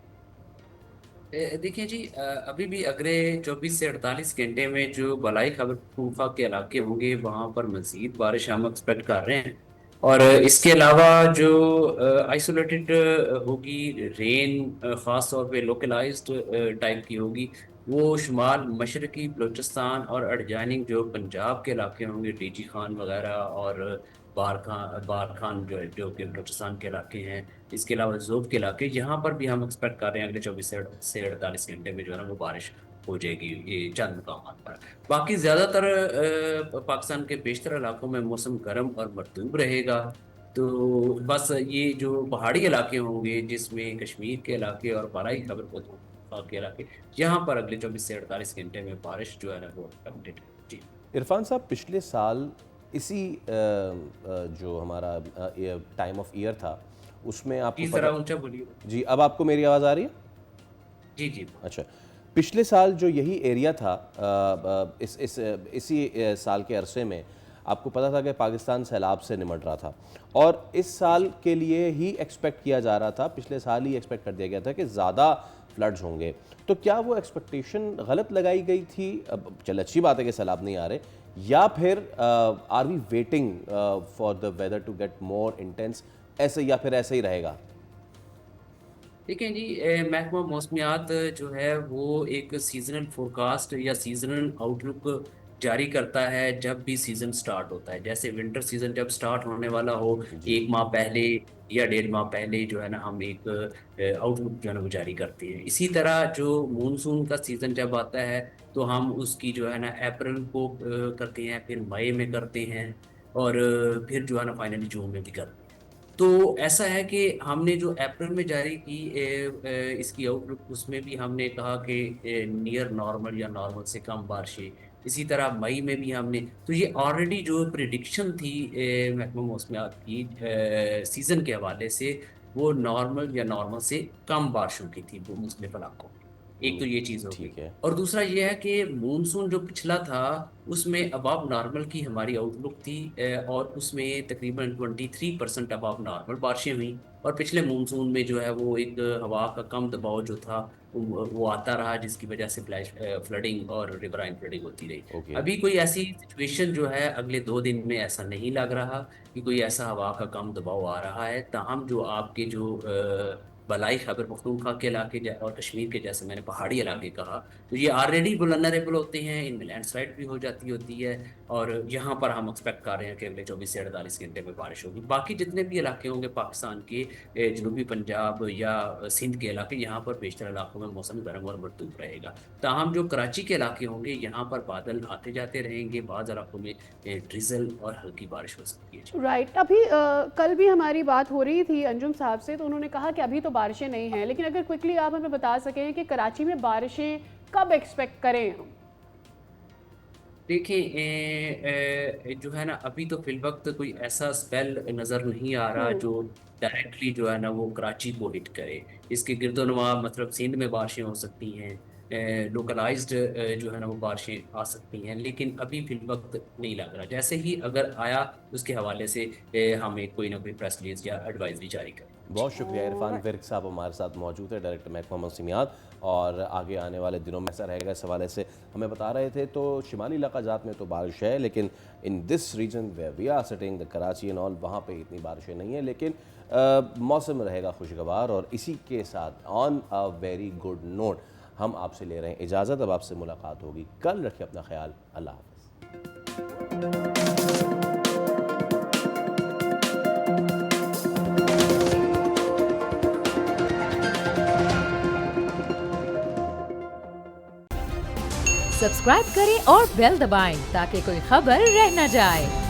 देखिए जी, अभी भी अगले 24 से 48 घंटे में जो बलाई खैबर पख्तूनख्वा के इलाके होंगे वहाँ पर मज़ीद बारिश हम एक्सपेक्ट कर रहे हैं। और इसके अलावा जो आइसोलेटेड होगी रेन, ख़ास तौर पे लोकलाइज्ड टाइप की होगी, वो शुमाल मशरकी बलूचिस्तान और एडजाइनिंग जो पंजाब के इलाके होंगे, डीजी खान वगैरह और बार खान जो कि बलूचिस्तान के इलाके हैं, इसके अलावा ज़ोब के इलाके, यहाँ पर भी हम एक्सपेक्ट कर रहे हैं अगले 24 से 48 घंटे में जो है ना वो बारिश हो जाएगी ये चंद मकामात पर। बाकी ज़्यादातर पाकिस्तान के बेशतर इलाकों में मौसम गर्म और मरतूब रहेगा। तो बस ये जो पहाड़ी इलाके होंगे जिसमें कश्मीर के इलाके और बालाई खैबर पख्तूनख्वा के इलाके, यहाँ पर अगले 24 से 48 घंटे में बारिश जो है ना वो एक्सपेक्टेड है। जी इरफान साहब, पिछले साल इसी जो हमारा टाइम ऑफ ईयर था उसमें आपको जरा ऊंचा बोलिए जी। अब आपको मेरी आवाज़ आ रही है? जी जी। अच्छा, पिछले साल जो यही एरिया था इसी साल के अरसे में आपको पता था कि पाकिस्तान सैलाब से निमट रहा था और इस साल के लिए ही एक्सपेक्ट किया जा रहा था, पिछले साल ही एक्सपेक्ट कर दिया गया था कि ज़्यादा फ्लड्स होंगे। तो क्या वो एक्सपेक्टेशन गलत लगाई गई थी? अब चल अच्छी बात है कि सैलाब नहीं आ रहे, या फिर are we waiting for the weather to get more intense, ऐसे या फिर ऐसे ही रहेगा? देखिए जी, महकमा मौसमियात जो है वो एक सीजनल फोरकास्ट या सीजनल आउटलुक जारी करता है जब भी सीज़न स्टार्ट होता है। जैसे विंटर सीज़न जब स्टार्ट होने वाला हो 1 माह पहले या 1.5 माह पहले जो है ना हम एक आउटलुक जो है ना वो जारी करते हैं। इसी तरह जो मानसून का सीज़न जब आता है तो हम उसकी जो है ना अप्रैल को करते हैं, फिर मई में करते हैं और फिर जो है ना फाइनली जून में भी करते हैं। तो ऐसा है कि हमने जो अप्रैल में जारी की इसकी आउटलुक, उसमें भी हमने कहा कि नियर नॉर्मल या नॉर्मल से कम बारिशें। इसी तरह मई में भी हमने, तो ये ऑलरेडी जो प्रिडिक्शन थी महकमा मौसमियात की सीज़न के हवाले से, वो नॉर्मल या नॉर्मल से कम बारिशों की थी वो मुख्तलिफ इलाकों में। एक तो ये चीज़ हो गई, और दूसरा ये है कि मानसून जो पिछला था उसमें अबाव नॉर्मल की हमारी आउटलुक थी और उसमें तकरीबन 23% अबाव नॉर्मल बारिशें हुई। और पिछले मानसून में जो है वो एक हवा का कम दबाव जो था वो आता रहा, जिसकी वजह से फ्लडिंग और रिवराइन फ्लडिंग होती रही। अभी कोई ऐसी सिचुएशन जो है अगले 2 दिन में ऐसा नहीं लग रहा कि कोई ऐसा हवा का कम दबाव आ रहा है। ताहम जो आपके जो बलाई खैबर पख्तूनख्वा के इलाके और कश्मीर के जैसे मैंने पहाड़ी इलाके कहा, तो ये ऑलरेडी वल्नरेबल होते हैं, इनमें लैंडस्लाइड भी हो जाती होती है, और यहाँ पर हम एक्सपेक्ट कर रहे हैं कि अगले 24 से 48 घंटे में बारिश होगी। बाकी जितने भी इलाके होंगे पाकिस्तान के, जनूबी पंजाब या सिंध के इलाके, यहाँ पर बेशतर इलाकों में मौसम गर्म और मरतूब रहेगा। ताहम जो कराची के इलाके होंगे, यहाँ पर बादल आते जाते रहेंगे, बाज़ इलाकों में ड्रिजल और हल्की बारिश हो सकती है। राइट। अभी कल भी हमारी बात हो रही थी अंजुम साहब से, तो उन्होंने कहा कि अभी तो बारिशें नहीं हैं, लेकिन अगर क्विकली आप हमें बता सकें कि कराची में बारिशें कब एक्सपेक्ट करें हम? देखिए जो है ना, अभी तो फिल वक्त कोई ऐसा स्पेल नज़र नहीं आ रहा जो डायरेक्टली जो है ना वो कराची को हिट करे। इसके गिरदोनवा मतलब सिंध में बारिशें हो सकती हैं, लोकलाइज्ड जो है ना वो बारिशें आ सकती हैं, लेकिन अभी फिल वक्त नहीं लग रहा। जैसे ही अगर आया उसके हवाले से हम एक कोई ना कोई प्रेस रिलीज या एडवाइजरी जारी करें। बहुत शुक्रिया इरफान विर्क साहब हमारे साथ मौजूद है, डायरेक्टर महकमा मौसमियात, और आगे आने वाले दिनों में ऐसा रहेगा इस हवाले से हमें बता रहे थे। तो शिमाली इलाका जात में तो बारिश है, लेकिन in this region where we are sitting the Karachi and all, वहाँ पे इतनी बारिशें नहीं है, लेकिन मौसम रहेगा खुशगवार। और इसी के साथ on a very good note हम आपसे ले रहे हैं इजाज़त। अब आपसे मुलाकात होगी कल, रखिए अपना ख्याल, अल्लाह हाफ़िज़। सब्सक्राइब करें और बेल दबाएं ताकि कोई खबर रह न जाए।